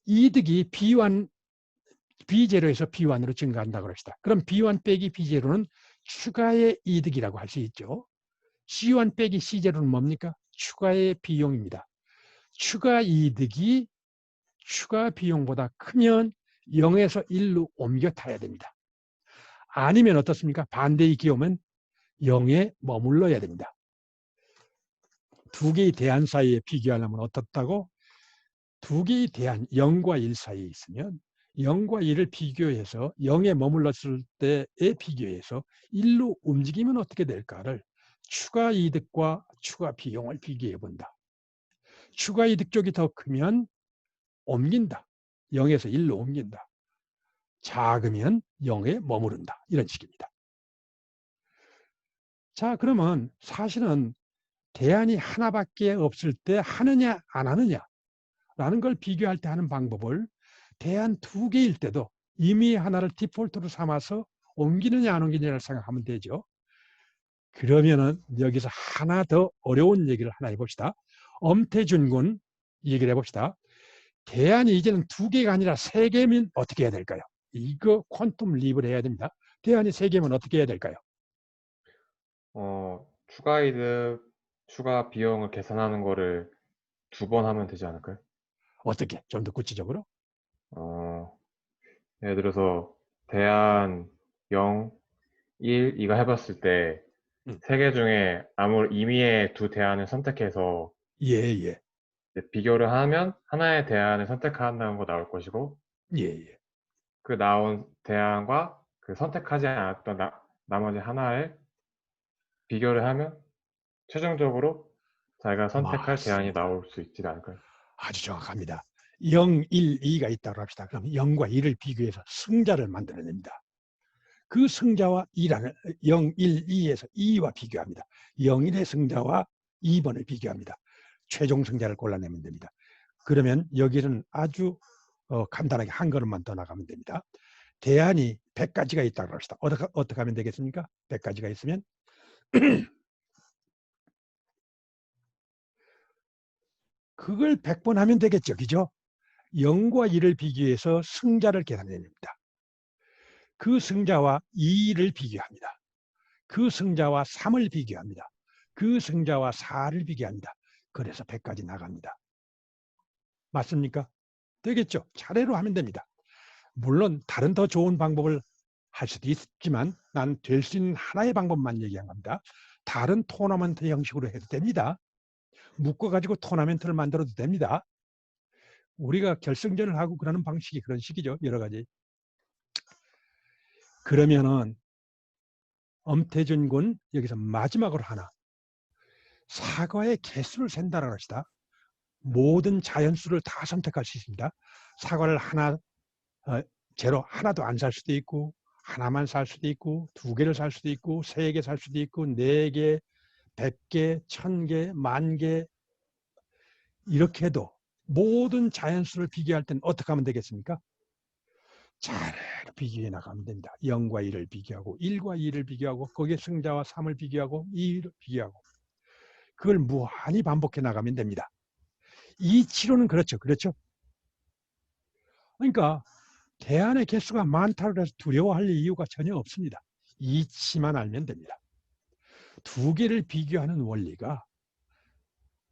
이득이 B0에서 B1으로 증가한다고 합시다. 그럼 B1 빼기 B0는 추가의 이득이라고 할 수 있죠. C1 빼기 C0는 뭡니까? 추가의 비용입니다. 추가 이득이 추가 비용보다 크면 0에서 1로 옮겨 타야 됩니다. 아니면 어떻습니까? 반대의 기호면 0에 머물러야 됩니다. 두 개의 대안 사이에 비교하려면 어떻다고? 두 개의 대안 0과 1 사이에 있으면 0과 1을 비교해서 0에 머물렀을 때에 비교해서 1로 움직이면 어떻게 될까를 추가 이득과 추가 비용을 비교해 본다. 추가 이득 쪽이 더 크면 옮긴다. 0에서 1로 옮긴다. 작으면 0에 머무른다. 이런 식입니다. 자, 그러면 사실은 대안이 하나밖에 없을 때 하느냐 안 하느냐라는 걸 비교할 때 하는 방법을 대안 두 개일 때도 이미 하나를 디폴트로 삼아서 옮기느냐 안 옮기느냐를 생각하면 되죠. 그러면은 여기서 하나 더 어려운 얘기를 하나 해봅시다. 엄태준 군 얘기를 해봅시다. 대안이 이제는 두 개가 아니라 세 개면 어떻게 해야 될까요? 이거 퀀텀 립을 해야 됩니다. 대안이 세 개면 어떻게 해야 될까요? 추가 이득, 추가 비용을 계산하는 거를 2번 하면 되지 않을까요? 어떻게? 좀 더 구체적으로? 예를 들어서 대안 0, 1, 2가 해봤을 때 세 개 중에 아무 임의의 두 대안을 선택해서 예. 이제 비교를 하면 하나의 대안을 선택한다는 거 나올 것이고 예. 그 나온 대안과 그 선택하지 않았던 나머지 하나를 비교를 하면 최종적으로 자기가 선택할 대안이 맞습니다. 나올 수 있지 않을까요? 아주 정확합니다. 0, 1, 2가 있다고 합시다. 그럼 0과 1을 비교해서 승자를 만들어냅니다. 그 승자와 0, 1, 2에서 2와 비교합니다. 0, 1의 승자와 2번을 비교합니다. 최종 승자를 골라내면 됩니다. 그러면 여기는 아주 간단하게 한 걸음만 더 나가면 됩니다. 대안이 100가지가 있다고 합시다. 어떻게 하면 되겠습니까? 100가지가 있으면 그걸 100번 하면 되겠죠. 그죠? 0과 1을 비교해서 승자를 계산해냅니다. 그 승자와 2를 비교합니다. 그 승자와 3을 비교합니다. 그 승자와 4를 비교합니다. 그래서 100까지 나갑니다. 맞습니까? 되겠죠? 차례로 하면 됩니다. 물론 다른 더 좋은 방법을 할 수도 있지만 난 될 수 있는 하나의 방법만 얘기한 겁니다. 다른 토너먼트 형식으로 해도 됩니다. 묶어가지고 토너먼트를 만들어도 됩니다. 우리가 결승전을 하고 그러는 방식이 그런 식이죠. 여러 가지. 그러면은 엄태준 군 여기서 마지막으로 하나. 사과의 개수를 센다라고 합시다. 모든 자연수를 다 선택할 수 있습니다. 사과를 하나, 제로 하나도 안 살 수도 있고 하나만 살 수도 있고 2개를 살 수도 있고 3개 살 수도 있고 4개, 100개, 1000개, 10,000개 이렇게 해도 모든 자연수를 비교할 때는 어떻게 하면 되겠습니까? 차례로 비교해 나가면 됩니다. 0과 1을 비교하고 1과 2를 비교하고 거기에 승자와 3을 비교하고 2를 비교하고 그걸 무한히 반복해 나가면 됩니다. 이 치료는 그렇죠. 그렇죠? 그러니까 대안의 개수가 많다고 해서 두려워할 이유가 전혀 없습니다. 이치만 알면 됩니다. 2개를 비교하는 원리가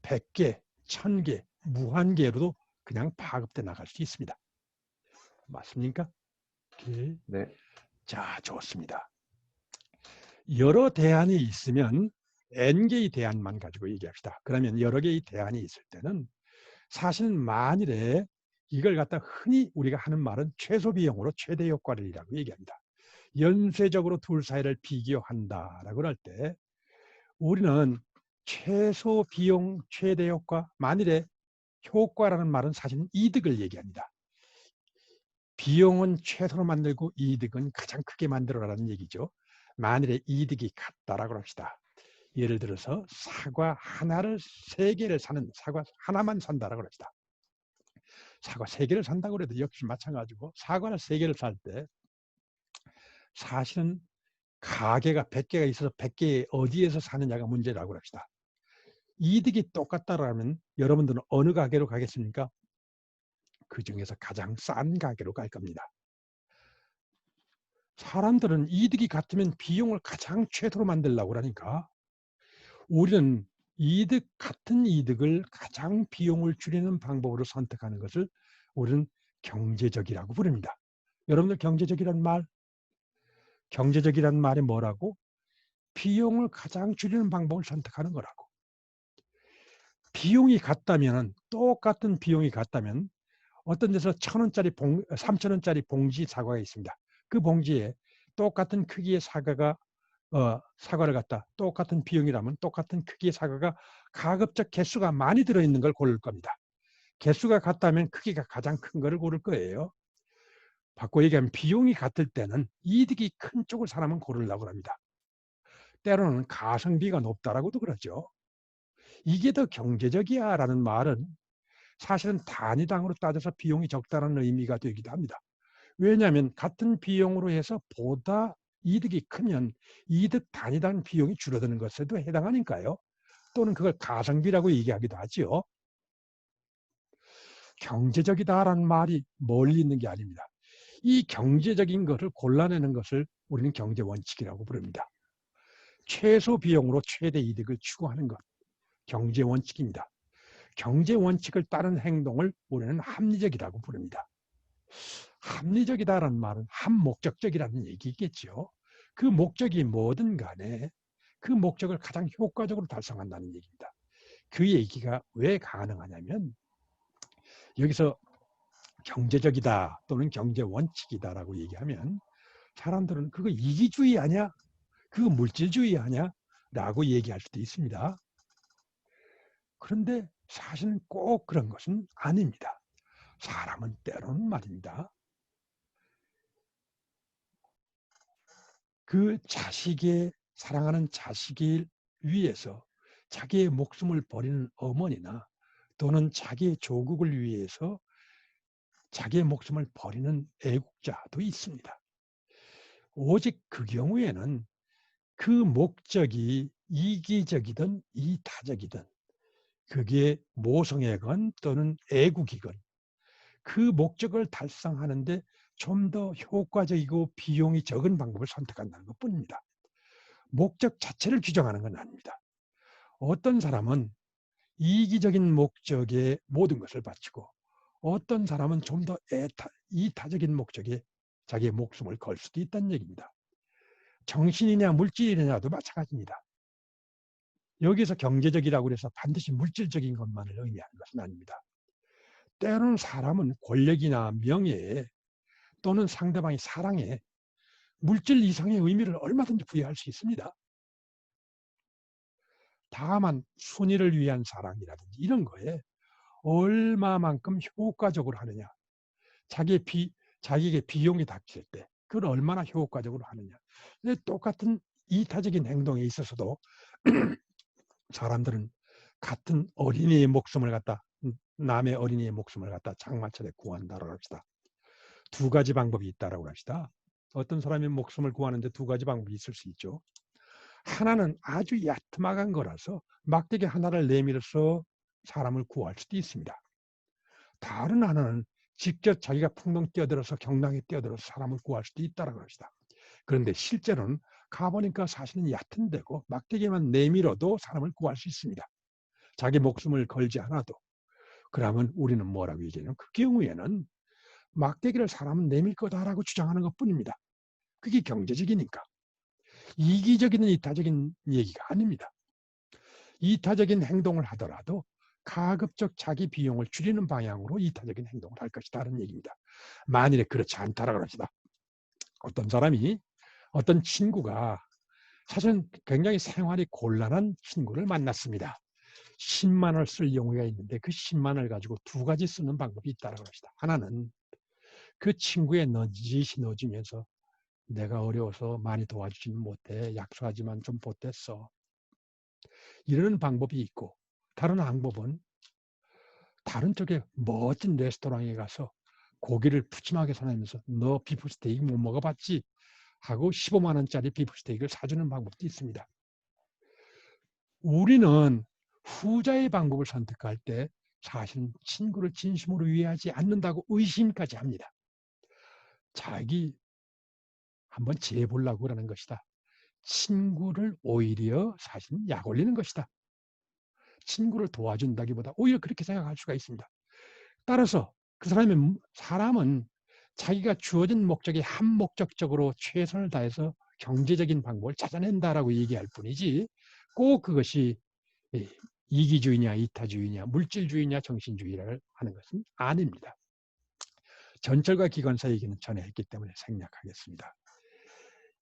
100개, 1000개, 무한개로도 그냥 파급돼 나갈 수 있습니다. 맞습니까? 오케이. 네. 자, 좋습니다. 여러 대안이 있으면 N개의 대안만 가지고 얘기합시다. 그러면 여러 개의 대안이 있을 때는 사실은 만일에 이걸 갖다 흔히 우리가 하는 말은 최소 비용으로 최대 효과를이라고 얘기합니다. 연쇄적으로 둘 사이를 비교한다라고 할 때 우리는 최소 비용 최대 효과, 만일에 효과라는 말은 사실은 이득을 얘기합니다. 비용은 최소로 만들고 이득은 가장 크게 만들어라는 얘기죠. 만일에 이득이 같다라고 합시다. 예를 들어서 사과 하나를 3개를 사는, 사과 하나만 산다라고 합시다. 사과 3개를 산다고 해도 역시 마찬가지고 사과를 3개를 살 때 사실은 가게가 100개가 있어서 100개 어디에서 사느냐가 문제라고 합시다. 이득이 똑같다라면 여러분들은 어느 가게로 가겠습니까? 그 중에서 가장 싼 가게로 갈 겁니다. 사람들은 이득이 같으면 비용을 가장 최소로 만들려고 하니까 우리는 같은 이득을 가장 비용을 줄이는 방법으로 선택하는 것을 우리는 경제적이라고 부릅니다. 여러분들 경제적이란 말이 뭐라고? 비용을 가장 줄이는 방법을 선택하는 거라고. 비용이 같다면, 똑같은 비용이 같다면 어떤 데서 1,000원짜리 3,000원짜리 봉지 사과가 있습니다. 그 봉지에 똑같은 크기의 사과를 갖다 똑같은 비용이라면 똑같은 크기의 사과가 가급적 개수가 많이 들어있는 걸 고를 겁니다. 개수가 같다면 크기가 가장 큰 거를 고를 거예요. 바꿔 얘기하면 비용이 같을 때는 이득이 큰 쪽을 사람은 고르려고 합니다. 때로는 가성비가 높다라고도 그러죠. 이게 더 경제적이야 라는 말은 사실은 단위당으로 따져서 비용이 적다는 의미가 되기도 합니다. 왜냐하면 같은 비용으로 해서 보다 이득이 크면 이득 단위당 비용이 줄어드는 것에도 해당하니까요. 또는 그걸 가성비라고 얘기하기도 하지요. 경제적이다라는 말이 멀리 있는 게 아닙니다. 이 경제적인 것을 골라내는 것을 우리는 경제 원칙이라고 부릅니다. 최소 비용으로 최대 이득을 추구하는 것, 경제 원칙입니다. 경제 원칙을 따른 행동을 우리는 합리적이라고 부릅니다. 합리적이다라는 말은 합목적적이라는 얘기겠죠. 그 목적이 뭐든 간에 그 목적을 가장 효과적으로 달성한다는 얘기입니다. 그 얘기가 왜 가능하냐면 여기서 경제적이다 또는 경제 원칙이다라고 얘기하면 사람들은 그거 이기주의 아니야? 그거 물질주의 아니야? 라고 얘기할 수도 있습니다. 그런데 사실은 꼭 그런 것은 아닙니다. 사람은 때로는 말입니다. 그 사랑하는 자식을 위해서 자기의 목숨을 버리는 어머니나 또는 자기의 조국을 위해서 자기의 목숨을 버리는 애국자도 있습니다. 오직 그 경우에는 그 목적이 이기적이든 이타적이든 그게 모성애건 또는 애국이건 그 목적을 달성하는데 좀 더 효과적이고 비용이 적은 방법을 선택한다는 것뿐입니다. 목적 자체를 규정하는 건 아닙니다. 어떤 사람은 이기적인 목적에 모든 것을 바치고 어떤 사람은 좀 더 이타적인 목적에 자기의 목숨을 걸 수도 있다는 얘기입니다. 정신이냐 물질이냐도 마찬가지입니다. 여기서 경제적이라고 해서 반드시 물질적인 것만을 의미하는 것은 아닙니다. 때로는 사람은 권력이나 명예에 또는 상대방의 사랑에 물질 이상의 의미를 얼마든지 부여할 수 있습니다. 다만 순위를 위한 사랑이라든지 이런 거에 얼마만큼 효과적으로 하느냐, 자기에게 비용이 닥칠 때 그걸 얼마나 효과적으로 하느냐. 똑같은 이타적인 행동에 있어서도 사람들은 같은 어린이의 목숨을 갖다 남의 어린이의 목숨을 갖다 장마철에 구한다고 합시다. 두 가지 방법이 있다라고 합시다. 어떤 사람의 목숨을 구하는데 두 가지 방법이 있을 수 있죠. 하나는 아주 야트막한 거라서 막대기 하나를 내밀어서 사람을 구할 수도 있습니다. 다른 하나는 직접 자기가 풍덩 뛰어들어서 경랑에 뛰어들어서 사람을 구할 수도 있다라고 합시다. 그런데 실제로는 가보니까 사실은 얕은 데고 막대기만 내밀어도 사람을 구할 수 있습니다. 자기 목숨을 걸지 않아도. 그러면 우리는 뭐라고 얘기하냐면 그 경우에는 막대기를 사람은 내밀 거다라고 주장하는 것뿐입니다. 그게 경제적이니까. 이기적인 이타적인 얘기가 아닙니다. 이타적인 행동을 하더라도 가급적 자기 비용을 줄이는 방향으로 이타적인 행동을 할 것이다라는 얘기입니다. 만일에 그렇지 않다라고 합시다. 어떤 사람이 어떤 친구가 사실은 굉장히 생활이 곤란한 친구를 만났습니다. 10만 원을 쓸 경우가 있는데 그 10만 원을 가지고 두 가지 쓰는 방법이 있다고 합시다. 하나는 그 친구의 너짓이 넣어주면서 내가 어려워서 많이 도와주지는 못해. 약속하지만 좀 보탰어. 이러는 방법이 있고, 다른 방법은 다른 쪽에 멋진 레스토랑에 가서 고기를 푸짐하게 사놓으면서 너 비프 스테이크 못 먹어봤지? 하고 15만 원짜리 비프 스테이크를 사주는 방법도 있습니다. 우리는 후자의 방법을 선택할 때 사실은 친구를 진심으로 이해하지 않는다고 의심까지 합니다. 자기 한번 재보려고 그러는 것이다. 친구를 오히려 사실은 약 올리는 것이다. 친구를 도와준다기보다 오히려 그렇게 생각할 수가 있습니다. 따라서 그 사람은 자기가 주어진 목적에 한목적적으로 최선을 다해서 경제적인 방법을 찾아낸다라고 얘기할 뿐이지 꼭 그것이 이기주의냐 이타주의냐 물질주의냐 정신주의를 하는 것은 아닙니다. 전철과 기관사 얘기는 전에 했기 때문에 생략하겠습니다.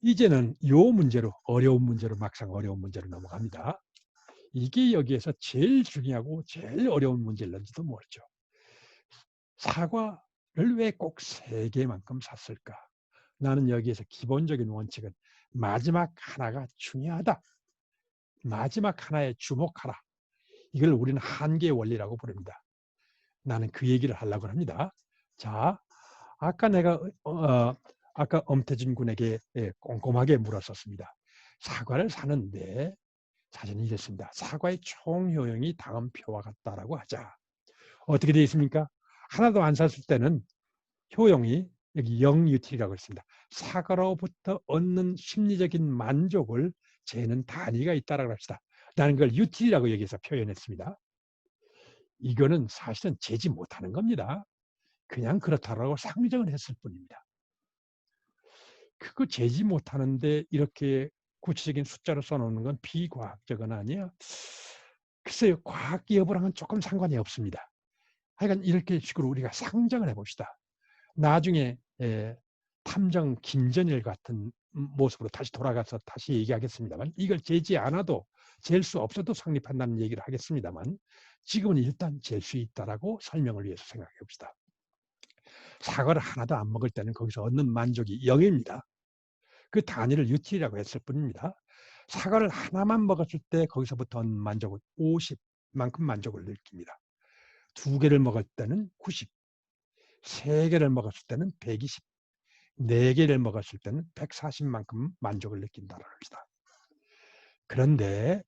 이제는 요 문제로 어려운 문제로 막상 어려운 문제로 넘어갑니다. 이게 여기에서 제일 중요하고 제일 어려운 문제일런지도 모르죠. 사과를 왜 꼭 3개만큼 샀을까? 나는 여기에서 기본적인 원칙은 마지막 하나가 중요하다. 마지막 하나에 주목하라. 이걸 우리는 한계의 원리라고 부릅니다. 나는 그 얘기를 하려고 합니다. 자, 아까 내가 아까 엄태진 군에게 꼼꼼하게 물었었습니다. 사과를 사는데 사전이 이랬습니다. 사과의 총 효용이 다음 표와 같다라고 하자. 어떻게 되어 있습니까? 하나도 안 샀을 때는 효용이 여기 0UT라고 했습니다. 사과로부터 얻는 심리적인 만족을 재는 단위가 있다라고 합시다. 나는 그걸 UT라고 여기서 표현했습니다. 이거는 사실은 재지 못하는 겁니다. 그냥 그렇다라고 상정을 했을 뿐입니다. 그거 재지 못하는데 이렇게 구체적인 숫자로 써놓는 건 비과학적은 아니야. 글쎄요, 과학 여부랑은 조금 상관이 없습니다. 하여간 이렇게 식으로 우리가 상정을 해봅시다. 나중에 탐정 김전일 같은 모습으로 다시 돌아가서 다시 얘기하겠습니다만 이걸 재지 않아도 잴 수 없어도 성립한다는 얘기를 하겠습니다만 지금은 일단 잴 수 있다라고 설명을 위해서 생각해 봅시다. 사과를 하나도 안 먹을 때는 거기서 얻는 만족이 0입니다. 그 단위를 UT라고 했을 뿐입니다. 사과를 하나만 먹었을 때 거기서부터 얻는 만족은 50만큼 만족을 느낍니다. 2개를 먹을 때는 90, 3개를 먹었을 때는 120, 4개를 먹었을 때는 140만큼 만족을 느낀다고 합니다. 그런데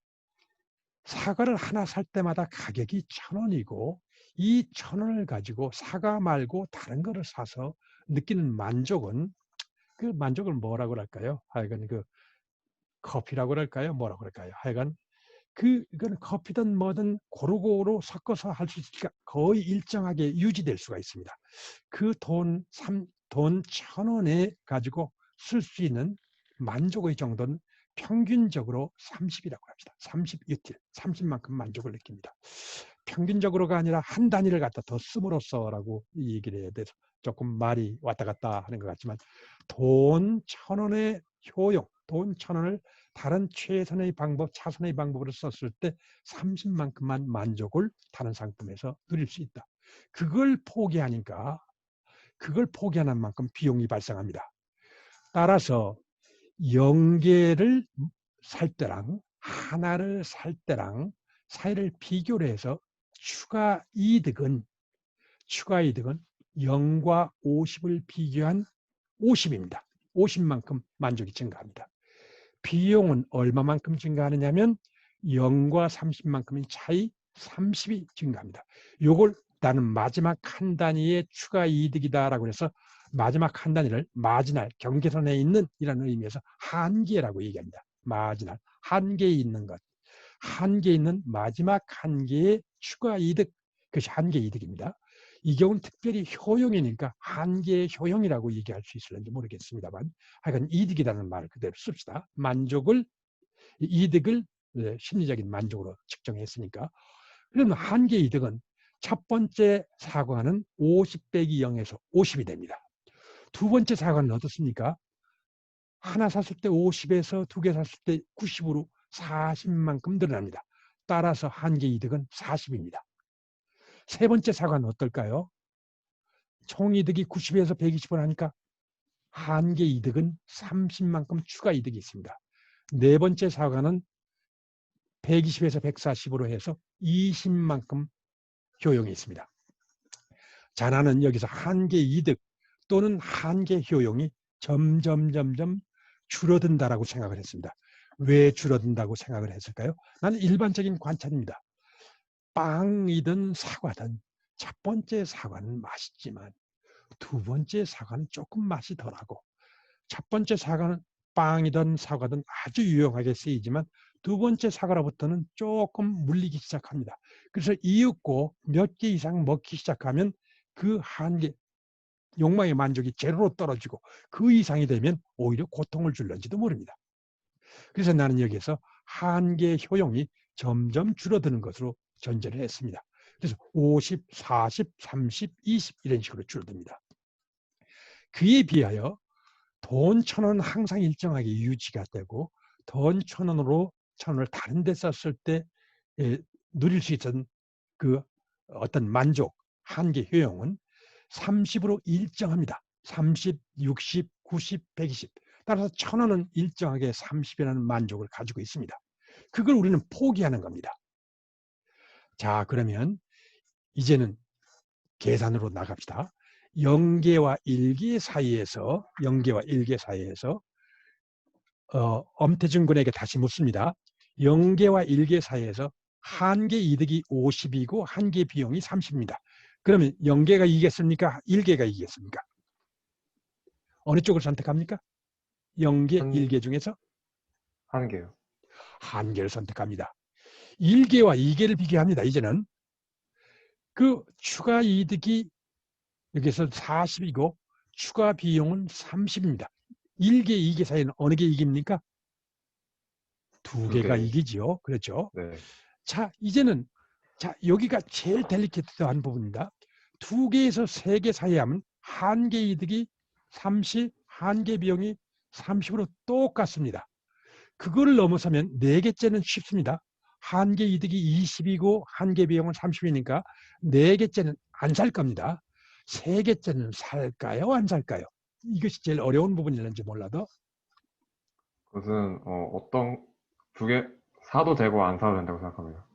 사과를 하나 살 때마다 가격이 1,000원이고 이 1,000원을 가지고 사과 말고 다른 거를 사서 느끼는 만족은 그 만족을 뭐라고 그럴까요? 하여간 그 커피라고 그럴까요? 뭐라고 그럴까요? 하여간 이거는 커피든 뭐든 고루고루 섞어서 할 수 있으니까 거의 일정하게 유지될 수가 있습니다. 그 돈 1,000원에 가지고 쓸 수 있는 만족의 정도는 평균적으로 30이라고 합시다. 30유틸, 30만큼 만족을 느낍니다. 평균적으로가 아니라 한 단위를 갖다 더 씀으로써라고 이 얘기를 해야 돼서 조금 말이 왔다 갔다 하는 것 같지만 돈 1,000원의 효용, 돈 1,000원을 다른 최선의 방법, 차선의 방법으로 썼을 때 30만큼만 만족을 다른 상품에서 누릴 수 있다. 그걸 포기하니까 그걸 포기하는 만큼 비용이 발생합니다. 따라서 0개를 살 때랑 하나를 살 때랑 사이를 비교를 해서 추가 이득은 0과 50을 비교한 50입니다. 50만큼 만족이 증가합니다. 비용은 얼마만큼 증가하느냐면 0과 30만큼의 차이 30이 증가합니다. 이걸 나는 마지막 한 단위의 추가 이득이다라고 해서 마지막 한 단위를 마지날, 경계선에 있는 이라는 의미에서 한계라고 얘기합니다. 마지날, 한계에 있는 것. 한계에 있는 마지막 한계의 추가 이득, 그것이 한계 이득입니다. 이 경우는 특별히 효용이니까 한계의 효용이라고 얘기할 수 있을지 모르겠습니다만 하여간 이득이라는 말을 그대로 씁시다. 이득을 심리적인 만족으로 측정했으니까. 그러면 한계 이득은 첫 번째 사과는 50 빼기 0에서 50이 됩니다. 두 번째 사과는 어떻습니까? 하나 샀을 때 50에서 두 개 샀을 때 90으로 40만큼 늘어납니다. 따라서 한 개 이득은 40입니다. 세 번째 사과는 어떨까요? 총이득이 90에서 120을 하니까 한 개 이득은 30만큼 추가 이득이 있습니다. 네 번째 사과는 120에서 140으로 해서 20만큼 효용이 있습니다. 자, 나는 여기서 한 개 이득 또는 한 개 효용이 점점 줄어든다라고 생각을 했습니다. 왜 줄어든다고 생각을 했을까요? 나는 일반적인 관찰입니다. 빵이든 사과든 첫 번째 사과는 맛있지만 두 번째 사과는 조금 맛이 덜하고 첫 번째 사과는 빵이든 사과든 아주 유용하게 쓰이지만 두 번째 사과로부터는 조금 물리기 시작합니다. 그래서 이윽고 몇 개 이상 먹기 시작하면 그 한 개 욕망의 만족이 제로로 떨어지고 그 이상이 되면 오히려 고통을 줄는지도 모릅니다. 그래서 나는 여기에서 한 개의 효용이 점점 줄어드는 것으로 전제를 했습니다. 그래서 50, 40, 30, 20 이런 식으로 줄어듭니다. 그에 비하여 돈 1,000원 항상 일정하게 유지가 되고 돈 1,000원으로 1,000원을 다른 데 썼을 때 누릴 수 있던 그 어떤 만족, 한계 효용은 30으로 일정합니다. 30, 60, 90, 120. 따라서 1,000원은 일정하게 30이라는 만족을 가지고 있습니다. 그걸 우리는 포기하는 겁니다. 자, 그러면 이제는 계산으로 나갑시다. 0개와 1개 사이에서 엄태준 군에게 다시 묻습니다. 0개와 1개 사이에서 한 개 이득이 50이고 한 개 비용이 30입니다. 그러면 0개가 이기겠습니까? 1개가 이기겠습니까? 어느 쪽을 선택합니까? 0개, 1개 중에서? 한 개요. 한 개를 선택합니다. 1개와 2개를 비교합니다. 이제는 그 추가 이득이 여기서 40이고 추가 비용은 30입니다. 1개, 2개 사이는 어느 게 이깁니까? 두 개가 이기지요. 그렇죠? 네. 자, 이제는 여기가 제일 델리케이트한 부분입니다. 2개에서 3개 사이에 하면 한 개 이득이 30, 한 개 비용이 30으로 똑같습니다. 그거를 넘어서면 4개째는 쉽습니다. 한 개 이득이 20이고 한 개 비용은 30이니까 4개째는 안 살 겁니다. 3개째는 살까요? 안 살까요? 이것이 제일 어려운 부분이라는지 몰라도 그것은 어떤 두 개 사도 되고 안 사도 된다고 생각합니다.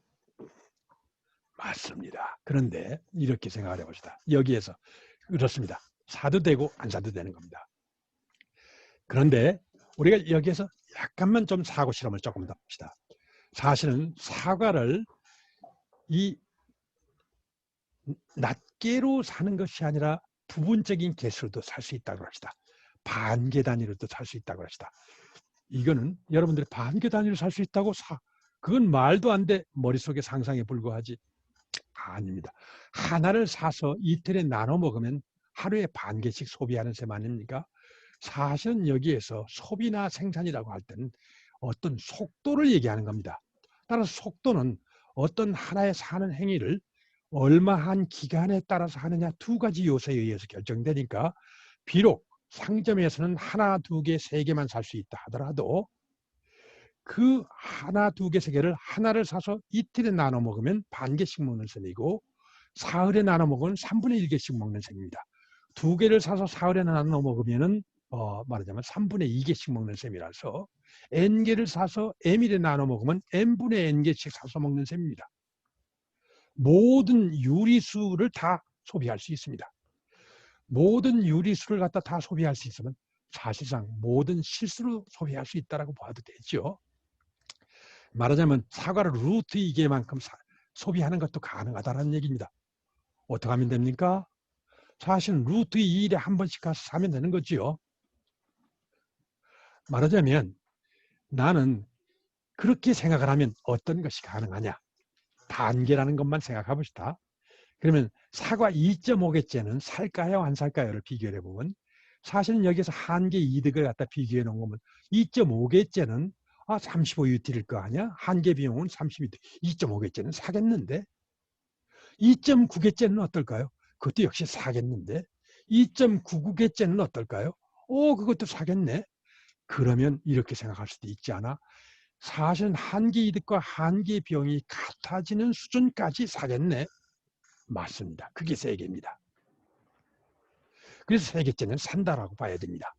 맞습니다. 그런데 이렇게 생각을 해봅시다. 여기에서 그렇습니다. 사도 되고 안 사도 되는 겁니다. 그런데 우리가 여기에서 약간만 좀 사고 실험을 조금 더 합시다. 사실은 사과를 이 낱개로 사는 것이 아니라 부분적인 개수로도 살 수 있다고 합시다. 반개 단위로도 살 수 있다고 합시다. 이거는 여러분들이 반개 단위로 살 수 있다고 그건 말도 안 돼. 머릿속에 상상에 불과하지. 아닙니다. 하나를 사서 이틀에 나눠 먹으면 하루에 반 개씩 소비하는 셈 아닙니까? 사실은 여기에서 소비나 생산이라고 할 때는 어떤 속도를 얘기하는 겁니다. 따라서 속도는 어떤 하나의 사는 행위를 얼마한 기간에 따라서 하느냐 두 가지 요소에 의해서 결정되니까 비록 상점에서는 하나, 두 개, 세 개만 살 수 있다 하더라도 그 하나, 두 개, 세 개를 하나를 사서 이틀에 나눠 먹으면 반 개씩 먹는 셈이고 사흘에 나눠 먹으면 3분의 1개씩 먹는 셈입니다. 두 개를 사서 사흘에 나눠 먹으면은 말하자면 3분의 2개씩 먹는 셈이라서 n개를 사서 m일에 나눠 먹으면 n분의 n개씩 사서 먹는 셈입니다. 모든 유리수를 다 소비할 수 있습니다. 모든 유리수를 갖다 다 소비할 수 있으면 사실상 모든 실수로 소비할 수 있다고 봐도 되죠. 말하자면 사과를 루트 2개만큼 소비하는 것도 가능하다는 얘기입니다. 어떻게 하면 됩니까? 사실은 루트 2일에 한 번씩 가서 사면 되는 거지요. 말하자면 나는 그렇게 생각을 하면 어떤 것이 가능하냐? 단계라는 것만 생각해 봅시다. 그러면 사과 2.5개째는 살까요? 안 살까요?를 비교해 보면 사실은 여기서 한 개 이득을 갖다 비교해 놓은 거면 2.5개째는 35UT일 거 아니야? 한 개 비용은 30UT. 2.5개째는 사겠는데 2.9개째는 어떨까요? 그것도 역시 사겠는데 2.99개째는 어떨까요? 그것도 사겠네. 그러면 이렇게 생각할 수도 있지 않아? 사실은 한계 이득과 한계 비용이 같아지는 수준까지 사겠네. 맞습니다. 그게 세계입니다. 그래서 세계째는 산다라고 봐야 됩니다.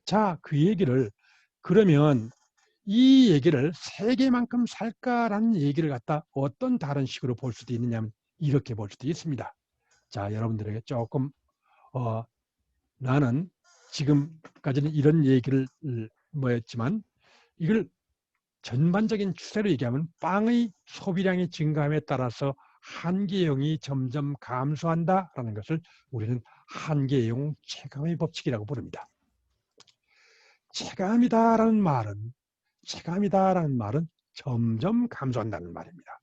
자, 그 얘기를 그러면 이 얘기를 세계만큼 살까라는 얘기를 갖다 어떤 다른 식으로 볼 수도 있느냐면 이렇게 볼 수도 있습니다. 자, 여러분들에게 조금 나는 지금까지는 이런 얘기를 했지만 이걸 전반적인 추세로 얘기하면 빵의 소비량의 증가함에 따라서 한계형이 점점 감소한다라는 것을 우리는 한계형 체감의 법칙이라고 부릅니다. 체감이다라는 말은 점점 감소한다는 말입니다.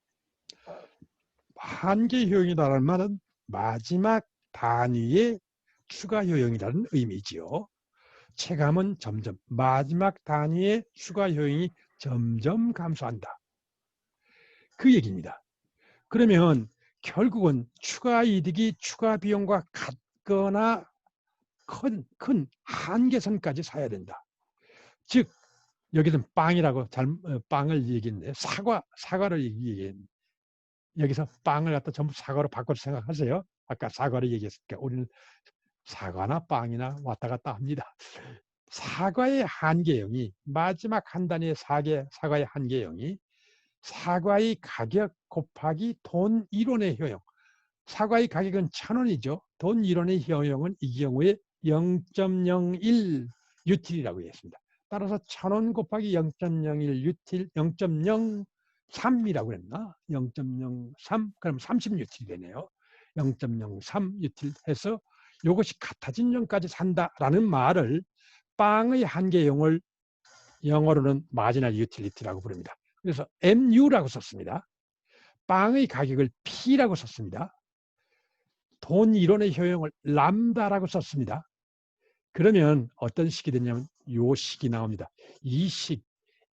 한계효용이다라는 말은 마지막 단위의 추가 효용이라는 의미지요. 체감은 점점 마지막 단위의 추가 효용이 점점 감소한다. 그 얘기입니다. 그러면 결국은 추가 이득이 추가 비용과 같거나 큰 한계선까지 사야 된다. 즉 여기서는 빵이라고 빵을 얘기했는데 사과를 얘기했는데 여기서 빵을 갖다 전부 사과로 바꿔서 생각하세요. 아까 사과를 얘기했으니까 우리는 사과나 빵이나 왔다 갔다 합니다. 사과의 한계형이 마지막 한 단위의 사과의 한계형이 사과의 가격 곱하기 돈 1원의 효용. 사과의 가격은 1,000원이죠. 돈 1원의 효용은 이 경우에 0.01 유틸이라고 했습니다. 따라서 1,000원 곱하기 0.01 유틸 0.03이라고 그랬나? 0.03 그럼 30유틸이 되네요. 0.03 유틸 해서 이것이 같아진 점까지 산다라는 말을 빵의 한계형을 영어로는 마지널 유틸리티라고 부릅니다. 그래서 MU라고 썼습니다. 빵의 가격을 P라고 썼습니다. 돈 1원의 효용을 람다라고 썼습니다. 그러면 어떤 식이 되냐면 이 식이 나옵니다. 이 식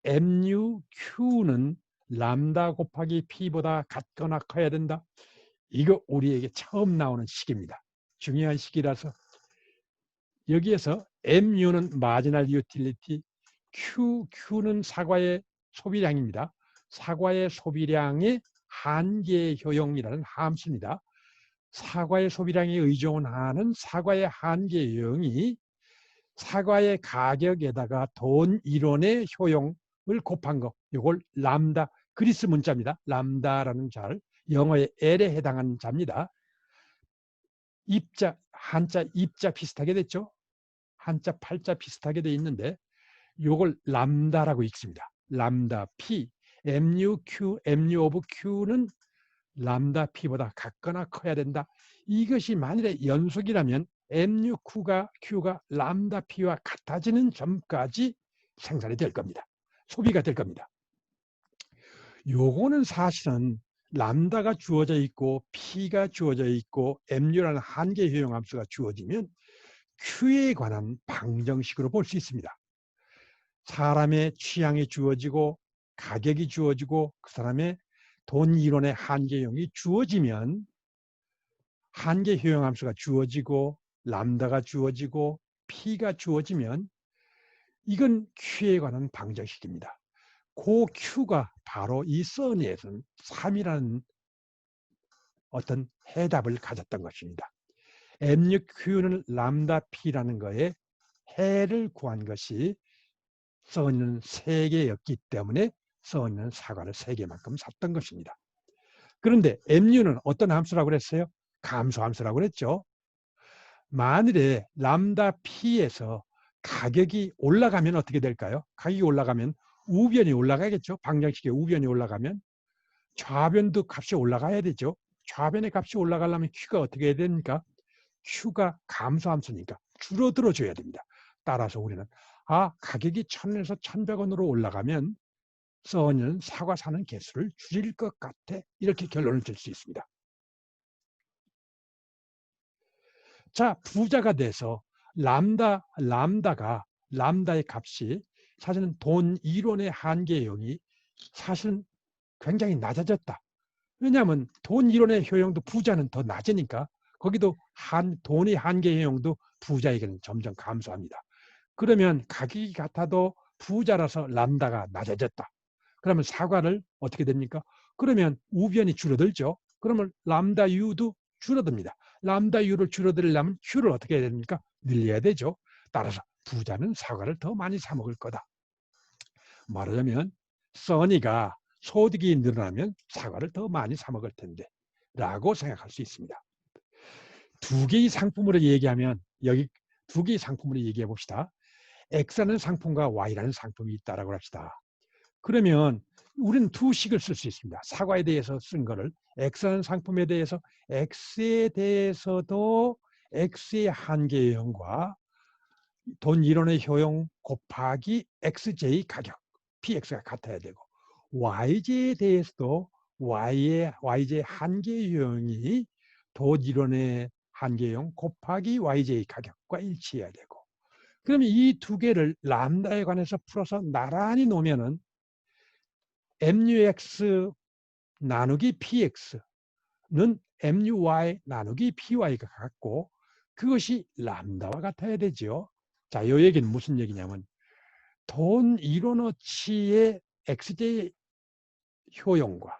MUQ는 람다 곱하기 P보다 같거나 커야 된다. 이거 우리에게 처음 나오는 식입니다. 중요한 식이라서 여기에서 MU는 마지널 유틸리티, Q는 사과의 소비량입니다. 사과의 소비량의 한계 효용이라는 함수입니다. 사과의 소비량에 의존하는 사과의 한계 효용이 사과의 가격에다가 돈 1원의 효용을 곱한 거, 이걸 람다, 그리스 문자입니다. 람다라는 자를 영어의 L에 해당하는 자입니다. 입자, 한자 입자 비슷하게 됐죠? 한자 팔자 비슷하게 돼 있는데 요걸 람다라고 읽습니다. 람다 P, MUQ, MU 오브 Q는 람다 P보다 같거나 커야 된다. 이것이 만일에 연속이라면 MUQ가 람다 P와 같아지는 점까지 생산이 될 겁니다. 소비가 될 겁니다. 요거는 사실은 람다가 주어져 있고 P가 주어져 있고 MU라는 한계 효용 함수가 주어지면 Q에 관한 방정식으로 볼 수 있습니다. 사람의 취향이 주어지고 가격이 주어지고 그 사람의 돈 1원의 한계용이 주어지면 한계 효용 함수가 주어지고 람다가 주어지고 P가 주어지면 이건 Q에 관한 방정식입니다. 그 Q가 바로 이 써니에서는 3이라는 어떤 해답을 가졌던 것입니다. MUQ는 람다 P라는 거에 해를 구한 것이 써니는 3개였기 때문에 써니는 사과를 3개만큼 샀던 것입니다. 그런데 MU는 어떤 함수라고 그랬어요? 감소함수라고 그랬죠. 만일에 람다 P에서 가격이 올라가면 어떻게 될까요? 가격이 올라가면 우변이 올라가겠죠. 방정식의 우변이 올라가면 좌변도 값이 올라가야 되죠. 좌변의 값이 올라가려면 Q가 어떻게 해야 됩니까? Q가 감소함수니까 줄어들어 줘야 됩니다. 따라서 우리는 가격이 1,000원에서 1,100원으로 올라가면 써니는 사과 사는 개수를 줄일 것 같아. 이렇게 결론을 줄 수 있습니다. 자, 부자가 돼서 람다의 값이 사실은 돈 1원의 한계용이 사실은 굉장히 낮아졌다. 왜냐하면 돈 1원의 효용도 부자는 더 낮으니까 거기도 돈의 한계 효용도 부자에게는 점점 감소합니다. 그러면 가격이 같아도 부자라서 람다가 낮아졌다. 그러면 사과를 어떻게 됩니까? 그러면 우변이 줄어들죠. 그러면 람다 U도 줄어듭니다. 람다 U를 줄어들려면 Q를 어떻게 해야 됩니까? 늘려야 되죠. 따라서 부자는 사과를 더 많이 사 먹을 거다. 말하자면 써니가 소득이 늘어나면 사과를 더 많이 사 먹을 텐데 라고 생각할 수 있습니다. 두 개의 상품으로 얘기하면 여기 두 개의 상품으로 얘기해 봅시다. X라는 상품과 Y라는 상품이 있다라고 합시다. 그러면 우리는 두 식을 쓸 수 있습니다. 사과에 대해서 쓴 거를 X라는 상품에 대해서 X에 대해서도 X의 한계 유형과 돈 이론의 효용 곱하기 XJ 가격 PX가 같아야 되고 YJ에 대해서도 YJ 한계 유형이 돈 이론의 한계 유형 곱하기 YJ 가격과 일치해야 되고 그러면 이 두 개를 람다에 관해서 풀어서 나란히 놓으면은 MUX 나누기 PX는 MUY 나누기 PY가 같고 그것이 람다와 같아야 되죠. 자, 이 얘기는 무슨 얘기냐면 돈 이론어치의 XJ 효용과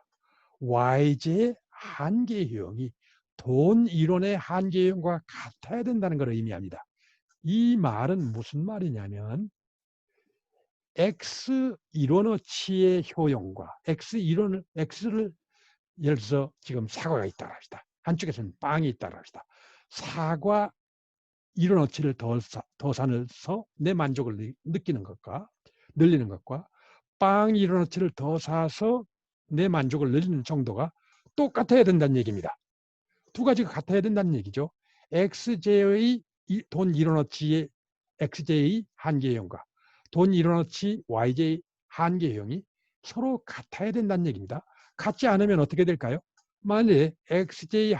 YJ 한계 효용이 돈 이론의 한계 효용과 같아야 된다는 걸 의미합니다. 이 말은 무슨 말이냐면 X 이론어치의 효용과 X를 예를 들어서 지금 사과가 있다고 합시다. 한쪽에서는 빵이 있다고 합시다. 사과 이론어치를 더 사서 내 만족을 느끼는 것과 늘리는 것과 빵 이론어치를 더 사서 내 만족을 늘리는 정도가 똑같아야 된다는 얘기입니다. 두 가지가 같아야 된다는 얘기죠. XJ의 돈 이론어치의 XJ 한계형과 돈 이론어치 YJ 한계형이 서로 같아야 된다는 얘기입니다. 같지 않으면 어떻게 될까요? 만약에 XJ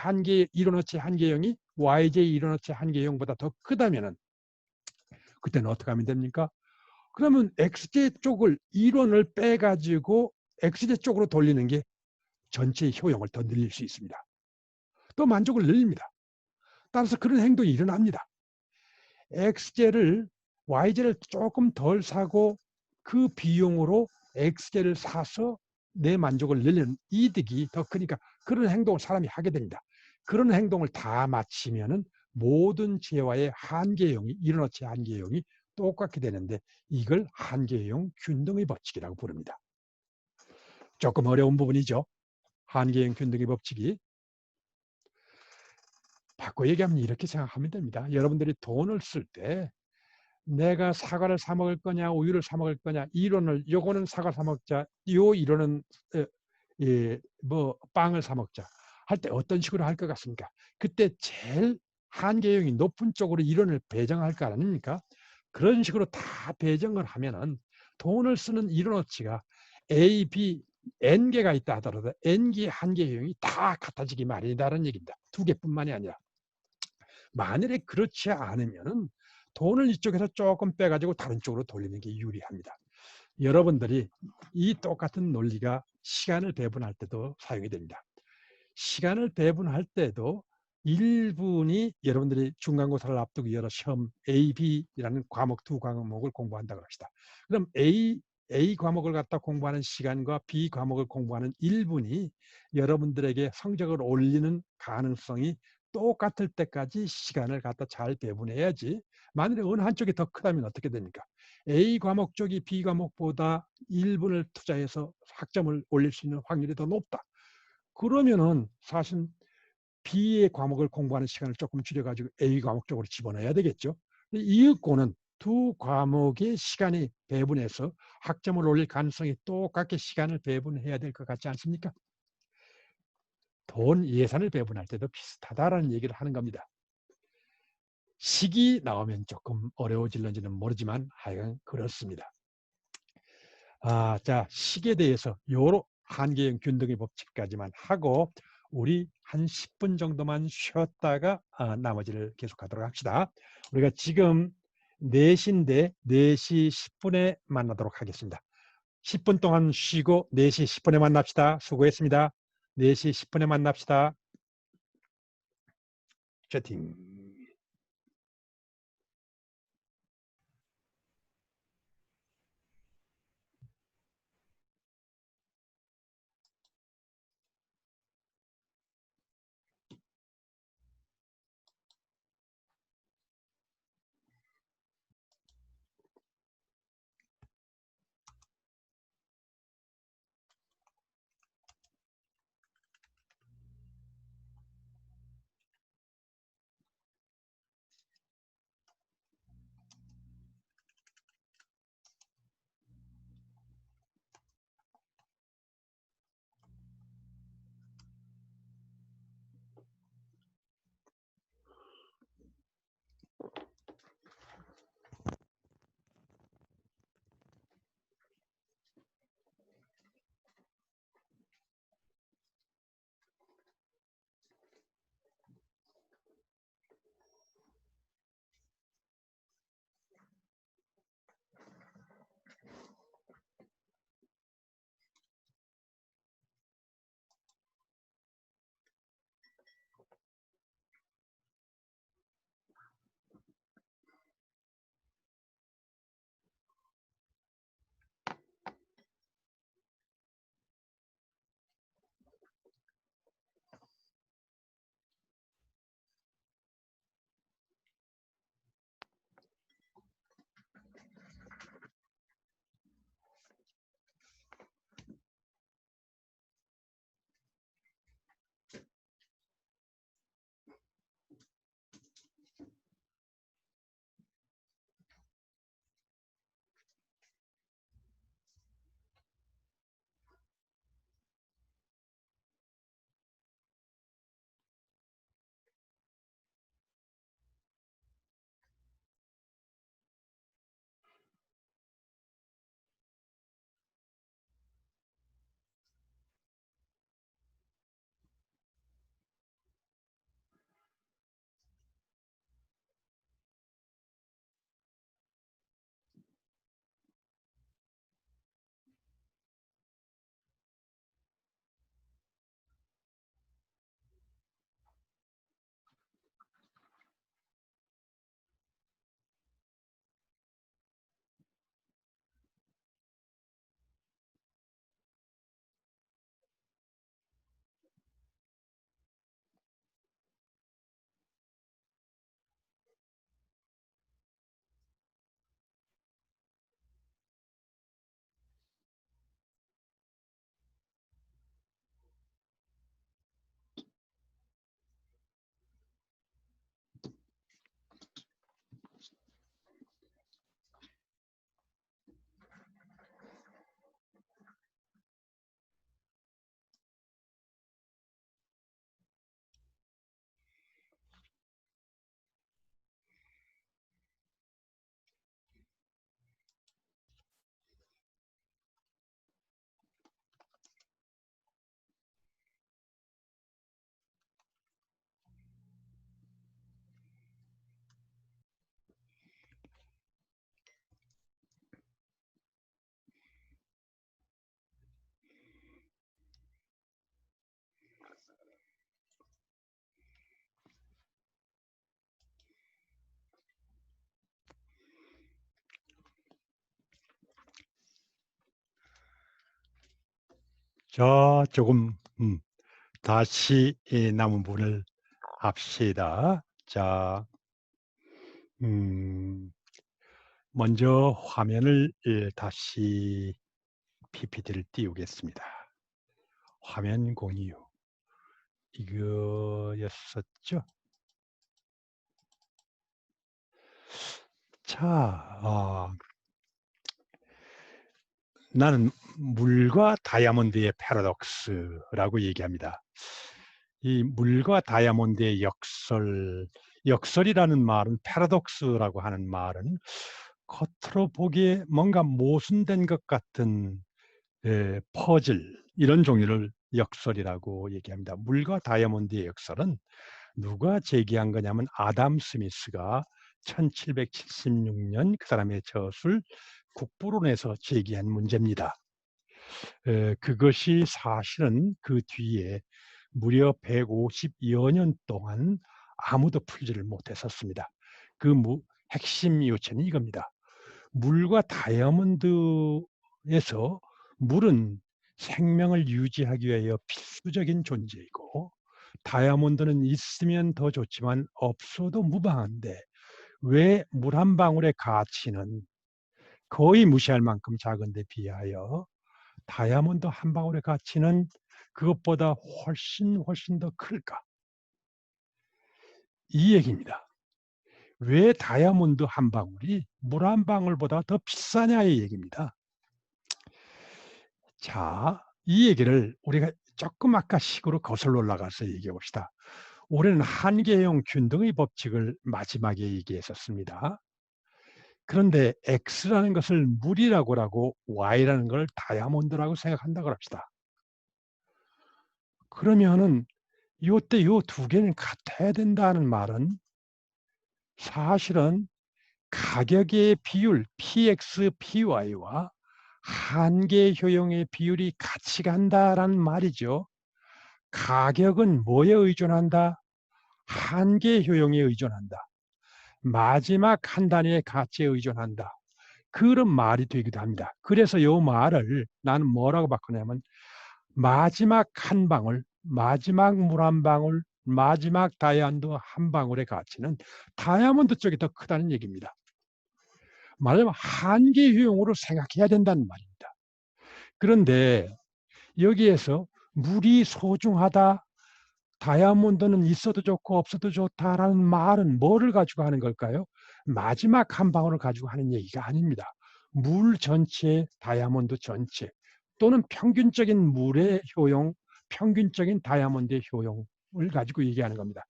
이론어치 한계형이 YJ 이론어치 한계형보다 더 크다면 그때는 어떻게 하면 됩니까? 그러면 XJ 쪽을 이론을 빼가지고 XJ 쪽으로 돌리는 게 전체의 효용을 더 늘릴 수 있습니다. 또 만족을 늘립니다. 따라서 그런 행동이 일어납니다. XJ를 YJ를 조금 덜 사고 그 비용으로 XJ를 사서 내 만족을 늘리는 이득이 더 크니까 그런 행동을 사람이 하게 됩니다. 그런 행동을 다 마치면은 모든 재화의 한계형이 이론어치 한계형이 똑같게 되는데 이걸 한계형 균등의 법칙이라고 부릅니다. 조금 어려운 부분이죠. 한계형 균등의 법칙이. 바꿔 얘기하면 이렇게 생각하면 됩니다. 여러분들이 돈을 쓸 때 내가 사과를 사 먹을 거냐 우유를 사 먹을 거냐 이론을 요거는 사과 사 먹자 요 이론은 빵을 사 먹자 할 때 어떤 식으로 할 것 같습니까? 그때 제일 한계형이 높은 쪽으로 이론을 배정할 거 아닙니까? 그런 식으로 다 배정을 하면은 돈을 쓰는 이론어치가 A, B, N개가 있다 하더라도 N개의 한계형이 다 같아지기 마련이다라는 얘기입니다. 두 개뿐만이 아니라 만일에 그렇지 않으면은 돈을 이쪽에서 조금 빼가지고 다른 쪽으로 돌리는 게 유리합니다. 여러분들이 이 똑같은 논리가 시간을 배분할 때도 사용이 됩니다. 시간을 배분할 때도 1분이 여러분들이 중간고사를 앞두고 여러 시험 A, B라는 과목 두 과목을 공부한다고 합시다. 그럼 A 과목을 갖다 공부하는 시간과 B 과목을 공부하는 1분이 여러분들에게 성적을 올리는 가능성이 똑같을 때까지 시간을 갖다 잘 배분해야지 만일에 어느 한쪽이 더 크다면 어떻게 됩니까? A 과목 쪽이 B 과목보다 1분을 투자해서 학점을 올릴 수 있는 확률이 더 높다. 그러면은 사실 B의 과목을 공부하는 시간을 조금 줄여가지고 A 과목 쪽으로 집어넣어야 되겠죠. 이윽고는 두 과목의 시간이 배분해서 학점을 올릴 가능성이 똑같게 시간을 배분해야 될 것 같지 않습니까? 돈 예산을 배분할 때도 비슷하다라는 얘기를 하는 겁니다. 식이 나오면 조금 어려워질는지는 모르지만 하여간 그렇습니다. 자, 식에 대해서 요로 한계형 균등의 법칙까지만 하고 우리 한 10분 정도만 쉬었다가 나머지를 계속하도록 합시다. 우리가 지금 4시인데 4시 10분에 만나도록 하겠습니다. 10분 동안 쉬고 4시 10분에 만납시다. 수고했습니다. 4시 10분에 만납시다. 채팅. 자, 조금 다시 이 남은 부분을 합시다. 자, 먼저 화면을 다시 PPT를 띄우겠습니다. 화면 공유 이거였었죠? 자, 나는 물과 다이아몬드의 패러독스라고 얘기합니다. 이 물과 다이아몬드의 역설이라는 말은, 패러독스라고 하는 말은 겉으로 보기에 뭔가 모순된 것 같은 퍼즐, 이런 종류를 역설이라고 얘기합니다. 물과 다이아몬드의 역설은 누가 제기한 거냐면 아담 스미스가 1776년 그 사람의 저술 국부론에서 제기한 문제입니다. 그것이 사실은 그 뒤에 무려 150여 년 동안 아무도 풀지를 못했었습니다. 그 핵심 요체는 이겁니다. 물과 다이아몬드에서 물은 생명을 유지하기 위하여 필수적인 존재이고, 다이아몬드는 있으면 더 좋지만 없어도 무방한데, 왜 물 한 방울의 가치는 거의 무시할 만큼 작은데 비하여 다이아몬드 한 방울의 가치는 그것보다 훨씬 더 클까? 이 얘기입니다. 왜 다이아몬드 한 방울이 물 한 방울보다 더 비싸냐의 얘기입니다. 자, 이 얘기를 우리가 조금 아까 식으로 거슬러 올라가서 얘기해 봅시다. 우리는 한계형 균등의 법칙을 마지막에 얘기했었습니다. 그런데 X라는 것을 물이라고 하고 Y라는 걸 다이아몬드라고 생각한다고 합시다. 그러면은 이때 요 두 개는 같아야 된다는 말은 사실은 가격의 비율 PX, PY와 한계 효용의 비율이 같이 간다라는 말이죠. 가격은 뭐에 의존한다? 한계 효용에 의존한다. 마지막 한 단위의 가치에 의존한다. 그런 말이 되기도 합니다. 그래서 이 말을 나는 뭐라고 바꾸냐면 마지막 한 방울, 마지막 물 한 방울, 마지막 다이아몬드 한 방울의 가치는 다이아몬드 쪽이 더 크다는 얘기입니다. 말하자면 한계 효용으로 생각해야 된다는 말입니다. 그런데 여기에서 물이 소중하다, 다이아몬드는 있어도 좋고 없어도 좋다라는 말은 뭐를 가지고 하는 걸까요? 마지막 한 방울을 가지고 하는 얘기가 아닙니다. 물 전체, 다이아몬드 전체, 또는 평균적인 물의 효용, 평균적인 다이아몬드의 효용을 가지고 얘기하는 겁니다.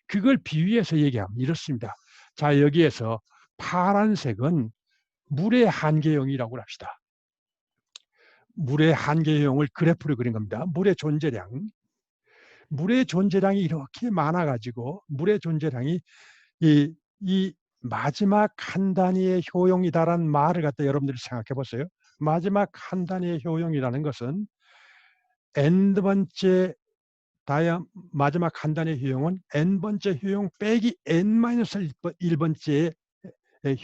그걸 비유해서 얘기하면 이렇습니다. 자, 여기에서 파란색은 물의 한계형이라고 합시다. 물의 한계형을 그래프로 그린 겁니다. 물의 존재량이 이렇게 많아가지고 물의 존재량이 이 마지막 한 단위의 효용이다라는 말을 갖다 여러분들이 생각해 보세요. 마지막 한 단위의 효용이라는 것은 n번째 마지막 한 단위의 효용은 n번째 효용 빼기 n-1번째의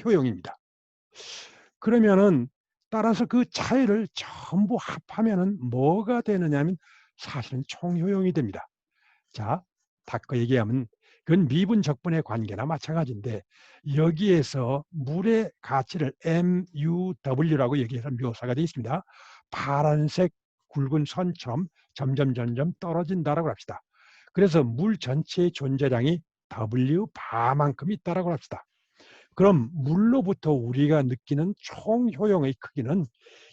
효용입니다. 그러면은 따라서 그 차이를 전부 합하면은 뭐가 되느냐면 사실은 총효용이 됩니다. 자, 닦고 얘기하면 그건 미분 적분의 관계나 마찬가지인데, 여기에서 물의 가치를 MUW라고 얘기해서 묘사가 되어 있습니다. 파란색 굵은 선처럼 점점 떨어진다라고 합시다. 그래서 물 전체의 존재량이 W 바만큼 있다라고 합시다. 그럼 물로부터 우리가 느끼는 총 효용의 크기는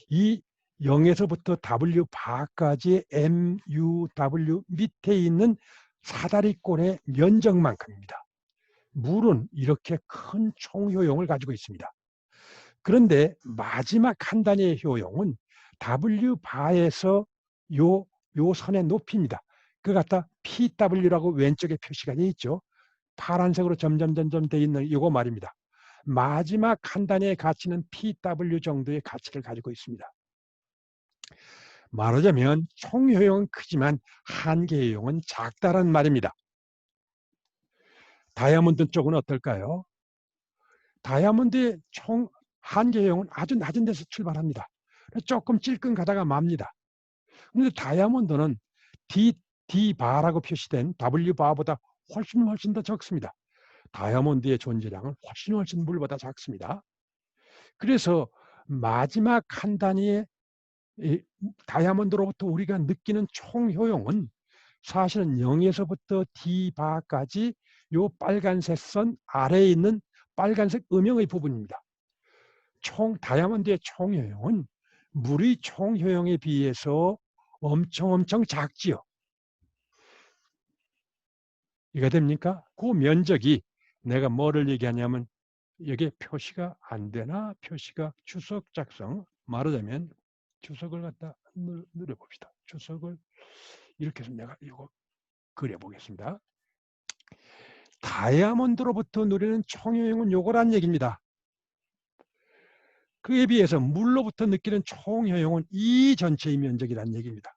이 0에서부터 W 바까지 MUW 밑에 있는 사다리꼴의 면적만큼입니다. 물은 이렇게 큰 총효용을 가지고 있습니다. 그런데 마지막 한 단위의 효용은 W 바에서 요 선의 높이입니다. 그거 갖다 PW라고 왼쪽에 표시가 되어 있죠. 파란색으로 점점 되어 있는 이거 말입니다. 마지막 한 단위의 가치는 PW 정도의 가치를 가지고 있습니다. 말하자면 총효용은 크지만 한계효용은 작다는 말입니다. 다이아몬드 쪽은 어떨까요? 다이아몬드의 총 한계효용은 아주 낮은 데서 출발합니다. 조금 찔끔 가다가 맙니다. 그런데 다이아몬드는 D 바라고 표시된 W 바보다 훨씬 더 적습니다. 다이아몬드의 존재량은 훨씬 물보다 작습니다. 그래서 마지막 한 단위의 다이아몬드로부터 우리가 느끼는 총 효용은 사실은 0에서부터 D바까지 요 빨간색 선 아래에 있는 빨간색 음영의 부분입니다. 다이아몬드의 총 효용은 물의 총 효용에 비해서 엄청 작지요. 이해가 됩니까? 그 면적이 내가 뭐를 얘기하냐면 여기에 표시가 안 되나? 표시가 주석 작성. 말하자면 주석을 갖다 누려봅시다. 주석을 이렇게 해서 내가 이거 그려보겠습니다. 다이아몬드로부터 누리는 총효용은 요거란 얘기입니다. 그에 비해서 물로부터 느끼는 총효용은 이 전체의 면적이란 얘기입니다.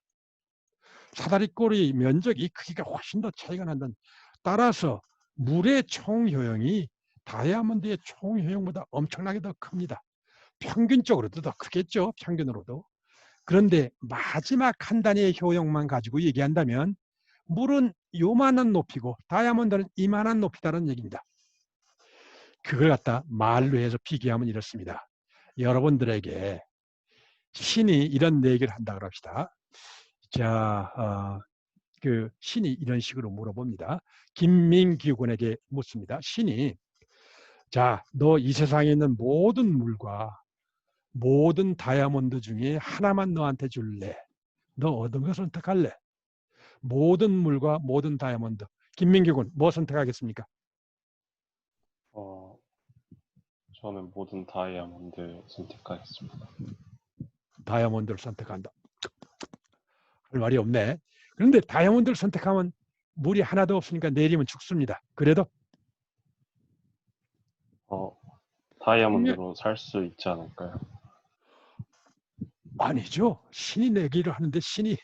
사다리꼴의 면적이 크기가 훨씬 더 차이가 난다는. 따라서 물의 총효용이 다이아몬드의 총효용보다 엄청나게 더 큽니다. 평균적으로도 더 크겠죠. 평균으로도. 그런데 마지막 한 단위의 효용만 가지고 얘기한다면 물은 요만한 높이고 다이아몬드는 이만한 높이다는 얘기입니다. 그걸 갖다 말로 해서 비교하면 이렇습니다. 여러분들에게 신이 이런 얘기를 한다고 합시다. 자, 그 신이 이런 식으로 물어봅니다. 김민규 군에게 묻습니다. 신이 자, 너 이 세상에 있는 모든 물과 모든 다이아몬드 중에 하나만 너한테 줄래? 너 어떤 거 선택할래? 모든 물과 모든 다이아몬드. 김민규 군, 뭐 선택하겠습니까? 저는 모든 다이아몬드 선택하겠습니다. 다이아몬드를 선택한다. 할 말이 없네. 그런데 다이아몬드를 선택하면 물이 하나도 없으니까 내리면 죽습니다. 그래도 다이아몬드로 살 수 있지 않을까요? 아니죠. 신이 내기를 하는데 신이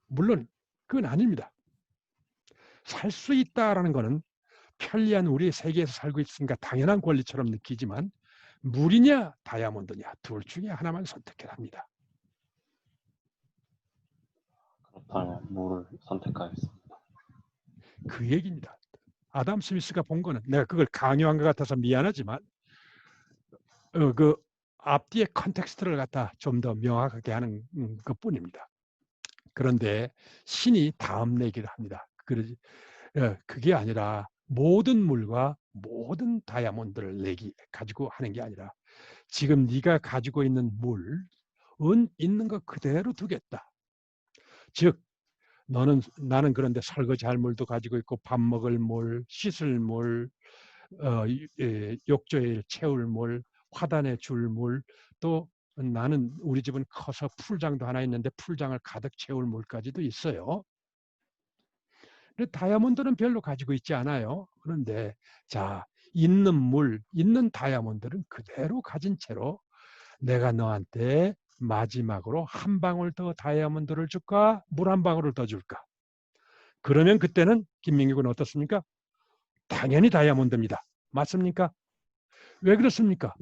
물론 그건 아닙니다. 살 수 있다라는 것은 편리한 우리 세계에서 살고 있으니까 당연한 권리처럼 느끼지만 물이냐 다이아몬드냐 둘 중에 하나만 선택해야 합니다. 그렇다면 물을 선택하겠습니다. 그 얘기입니다. 아담 스미스가 본 거는 내가 그걸 강요한 것 같아서 미안하지만 그 앞뒤의 컨텍스트를 갖다 좀 더 명확하게 하는 것뿐입니다. 그런데 신이 다음 얘기를 합니다. 그게 아니라 모든 물과 모든 다이아몬드를 가지고 하는 게 아니라 지금 네가 가지고 있는 물은 있는 것 그대로 두겠다. 즉 나는 그런데 설거지할 물도 가지고 있고 밥 먹을 물, 씻을 물, 욕조에 채울 물, 화단에 줄 물, 또 나는 우리 집은 커서 풀장도 하나 있는데 풀장을 가득 채울 물까지도 있어요. 근데 다이아몬드는 별로 가지고 있지 않아요. 그런데 자, 있는 물, 있는 다이아몬드는 그대로 가진 채로 내가 너한테 마지막으로 한 방울 더 다이아몬드를 줄까? 물 한 방울을 더 줄까? 그러면 그때는 김민규 군은 어떻습니까? 당연히 다이아몬드입니다. 맞습니까? 왜 그렇습니까?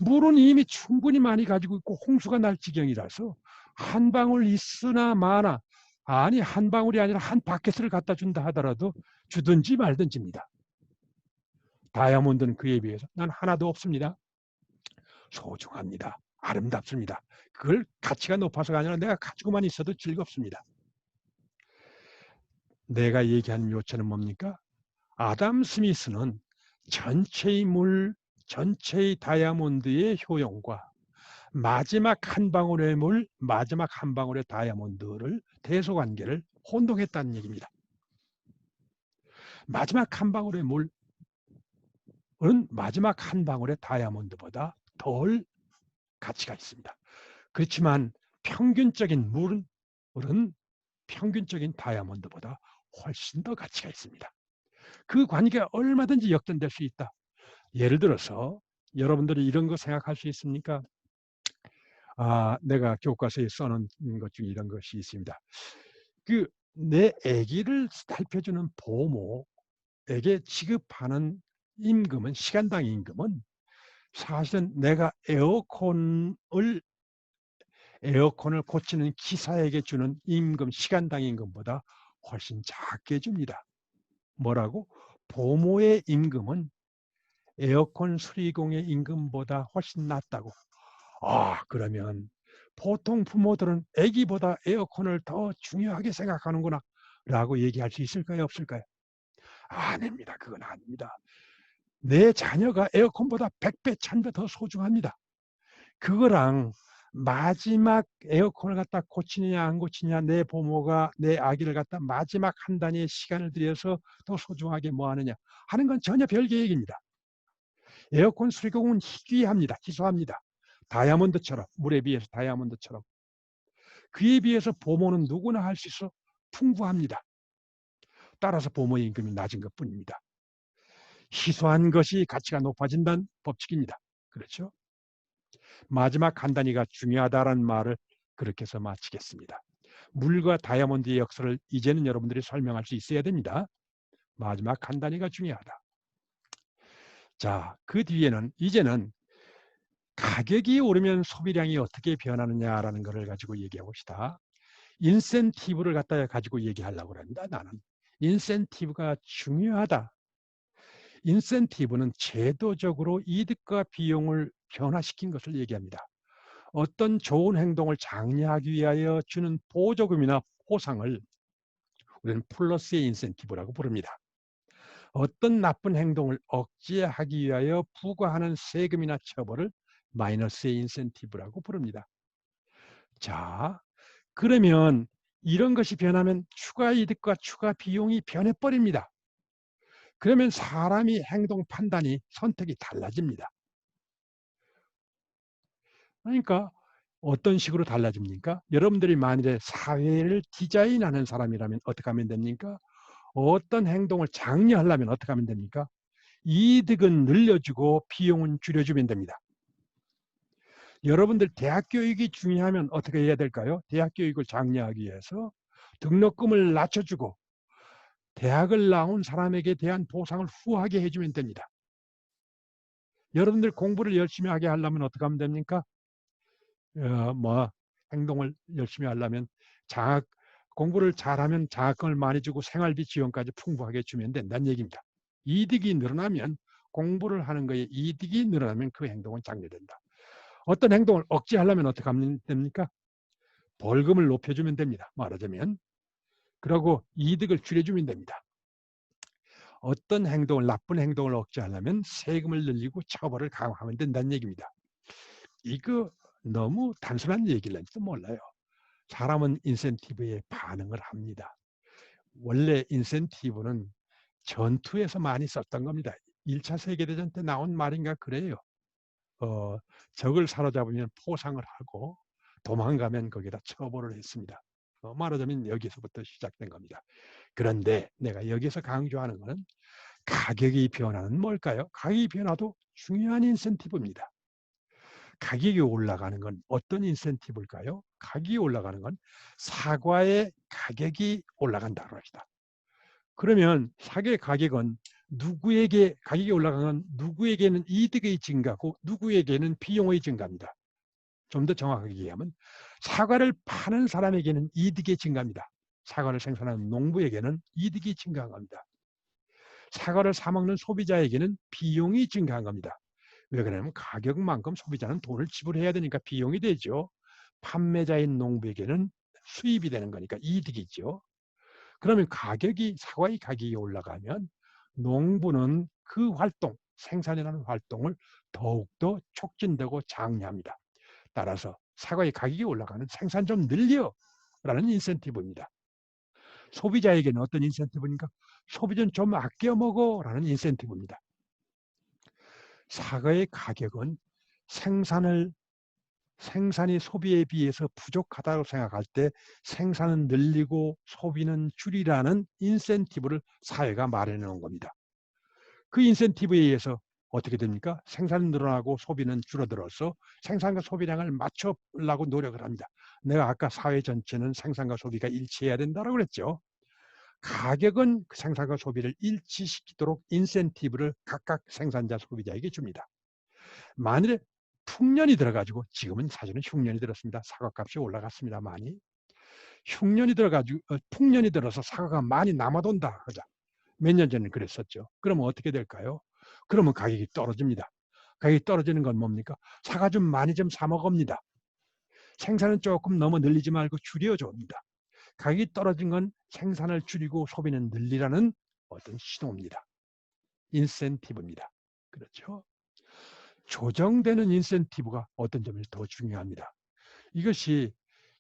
물은 이미 충분히 많이 가지고 있고 홍수가 날 지경이라서 한 방울 있으나 마나 아니 한 방울이 아니라 한 바켓을 갖다 준다 하더라도 주든지 말든지입니다. 다이아몬드는 그에 비해서 난 하나도 없습니다. 소중합니다. 아름답습니다. 그걸 가치가 높아서가 아니라 내가 가지고만 있어도 즐겁습니다. 내가 얘기하는 요체는 뭡니까? 아담 스미스는 전체의 물, 전체의 다이아몬드의 효용과 마지막 한 방울의 물, 마지막 한 방울의 다이아몬드를 대소관계를 혼동했다는 얘기입니다. 마지막 한 방울의 물은 마지막 한 방울의 다이아몬드보다 덜 가치가 있습니다. 그렇지만 평균적인 물은 평균적인 다이아몬드보다 훨씬 더 가치가 있습니다. 그 관계가 얼마든지 역전될 수 있다. 예를 들어서 여러분들이 이런 거 생각할 수 있습니까? 내가 교과서에 써놓은 것 중에 이런 것이 있습니다. 내 아기를 살펴주는 보모에게 지급하는 임금은 시간당 임금은 사실은 내가 에어컨을 고치는 기사에게 주는 임금, 시간당 임금보다 훨씬 작게 줍니다. 뭐라고? 보모의 임금은 에어컨 수리공의 임금보다 훨씬 낮다고. 아, 그러면 보통 부모들은 아기보다 에어컨을 더 중요하게 생각하는구나 라고 얘기할 수 있을까요? 없을까요? 아닙니다. 그건 아닙니다. 내 자녀가 에어컨보다 100배, 1000배 더 소중합니다. 그거랑 마지막 에어컨을 갖다 고치느냐 안 고치느냐, 내 부모가 내 아기를 갖다 마지막 한 단위의 시간을 들여서 더 소중하게 뭐 하느냐 하는 건 전혀 별개 얘기입니다. 에어컨 수리공은 희귀합니다. 희소합니다. 다이아몬드처럼, 물에 비해서 다이아몬드처럼. 그에 비해서 보모는 누구나 할 수 있어 풍부합니다. 따라서 보모의 임금이 낮은 것뿐입니다. 희소한 것이 가치가 높아진다는 법칙입니다. 그렇죠? 마지막 한 단위가 중요하다는 말을 그렇게 해서 마치겠습니다. 물과 다이아몬드의 역사를 이제는 여러분들이 설명할 수 있어야 됩니다. 마지막 한 단위가 중요하다. 자, 그 뒤에는 이제는 가격이 오르면 소비량이 어떻게 변하느냐라는 것을 가지고 얘기해 봅시다. 인센티브를 갖다 가지고 얘기하려고 합니다. 나는 인센티브가 중요하다. 인센티브는 제도적으로 이득과 비용을 변화시킨 것을 얘기합니다. 어떤 좋은 행동을 장려하기 위하여 주는 보조금이나 보상을 우리는 플러스의 인센티브라고 부릅니다. 어떤 나쁜 행동을 억제하기 위하여 부과하는 세금이나 처벌을 마이너스의 인센티브라고 부릅니다. 자, 그러면 이런 것이 변하면 추가 이득과 추가 비용이 변해버립니다. 그러면 사람이 행동 판단이, 선택이 달라집니다. 그러니까 어떤 식으로 달라집니까? 여러분들이 만일에 사회를 디자인하는 사람이라면 어떻게 하면 됩니까? 어떤 행동을 장려하려면 어떻게 하면 됩니까? 이득은 늘려주고 비용은 줄여주면 됩니다. 여러분들 대학 교육이 중요하면 어떻게 해야 될까요? 대학 교육을 장려하기 위해서 등록금을 낮춰주고 대학을 나온 사람에게 대한 보상을 후하게 해주면 됩니다. 여러분들 공부를 열심히 하게 하려면 어떻게 하면 됩니까? 행동을 열심히 하려면 공부를 잘하면 장학금을 많이 주고 생활비 지원까지 풍부하게 주면 된다는 얘기입니다. 이득이 늘어나면, 공부를 하는 거에 이득이 늘어나면 그 행동은 장려된다. 어떤 행동을 억제하려면 어떻게 하면 됩니까? 벌금을 높여주면 됩니다. 말하자면. 그리고 이득을 줄여주면 됩니다. 어떤 행동을, 나쁜 행동을 억제하려면 세금을 늘리고 처벌을 강화하면 된다는 얘기입니다. 이거 너무 단순한 얘기일지도 몰라요. 사람은 인센티브에 반응을 합니다. 원래 인센티브는 전투에서 많이 썼던 겁니다. 1차 세계대전 때 나온 말인가 그래요. 적을 사로잡으면 포상을 하고 도망가면 거기다 처벌을 했습니다. 말하자면 여기서부터 시작된 겁니다. 그런데 내가 여기서 강조하는 것은 가격이 변화는 뭘까요? 가격이 변화도 중요한 인센티브입니다. 가격이 올라가는 건 어떤 인센티브일까요? 가격이 올라가는 건 사과의 가격이 올라간다고 합시다. 그러면 사과의 가격은 가격이 올라가는 누구에게는 이득의 증가고 누구에게는 비용의 증가입니다. 좀 더 정확하게 얘기하면 사과를 파는 사람에게는 이득의 증가입니다. 사과를 생산하는 농부에게는 이득이 증가한 겁니다. 사과를 사 먹는 소비자에게는 비용이 증가한 겁니다. 왜 그러냐면 가격만큼 소비자는 돈을 지불해야 되니까 비용이 되죠. 판매자인 농부에게는 수입이 되는 거니까 이득이죠. 그러면 사과의 가격이 올라가면 농부는 그 활동, 생산이라는 활동을 더욱더 촉진되고 장려합니다. 따라서 사과의 가격이 올라가는 생산 좀 늘려라는 인센티브입니다. 소비자에게는 어떤 인센티브입니까? 소비 좀 아껴 먹어라는 인센티브입니다. 사과의 가격은 생산이 소비에 비해서 부족하다고 생각할 때 생산은 늘리고 소비는 줄이라는 인센티브를 사회가 마련해 놓은 겁니다. 그 인센티브에 의해서 어떻게 됩니까? 생산은 늘어나고 소비는 줄어들어서 생산과 소비량을 맞추려고 노력을 합니다. 내가 아까 사회 전체는 생산과 소비가 일치해야 된다고 그랬죠. 가격은 그 생산과 소비를 일치시키도록 인센티브를 각각 생산자, 소비자에게 줍니다. 만일에 풍년이 들어가지고 지금은 사실은 흉년이 들었습니다. 사과값이 올라갔습니다. 많이. 흉년이 들어가지고 풍년이 들어서 사과가 많이 남아돈다 하자. 몇 년 전에 그랬었죠. 그러면 어떻게 될까요? 그러면 가격이 떨어집니다. 가격이 떨어지는 건 뭡니까? 사과 좀 많이 좀 사 먹읍니다. 생산은 조금 너무 늘리지 말고 줄여줍니다. 가격이 떨어진 건 생산을 줄이고 소비는 늘리라는 어떤 신호입니다. 인센티브입니다. 그렇죠? 조정되는 인센티브가 어떤 점이 더 중요합니다. 이것이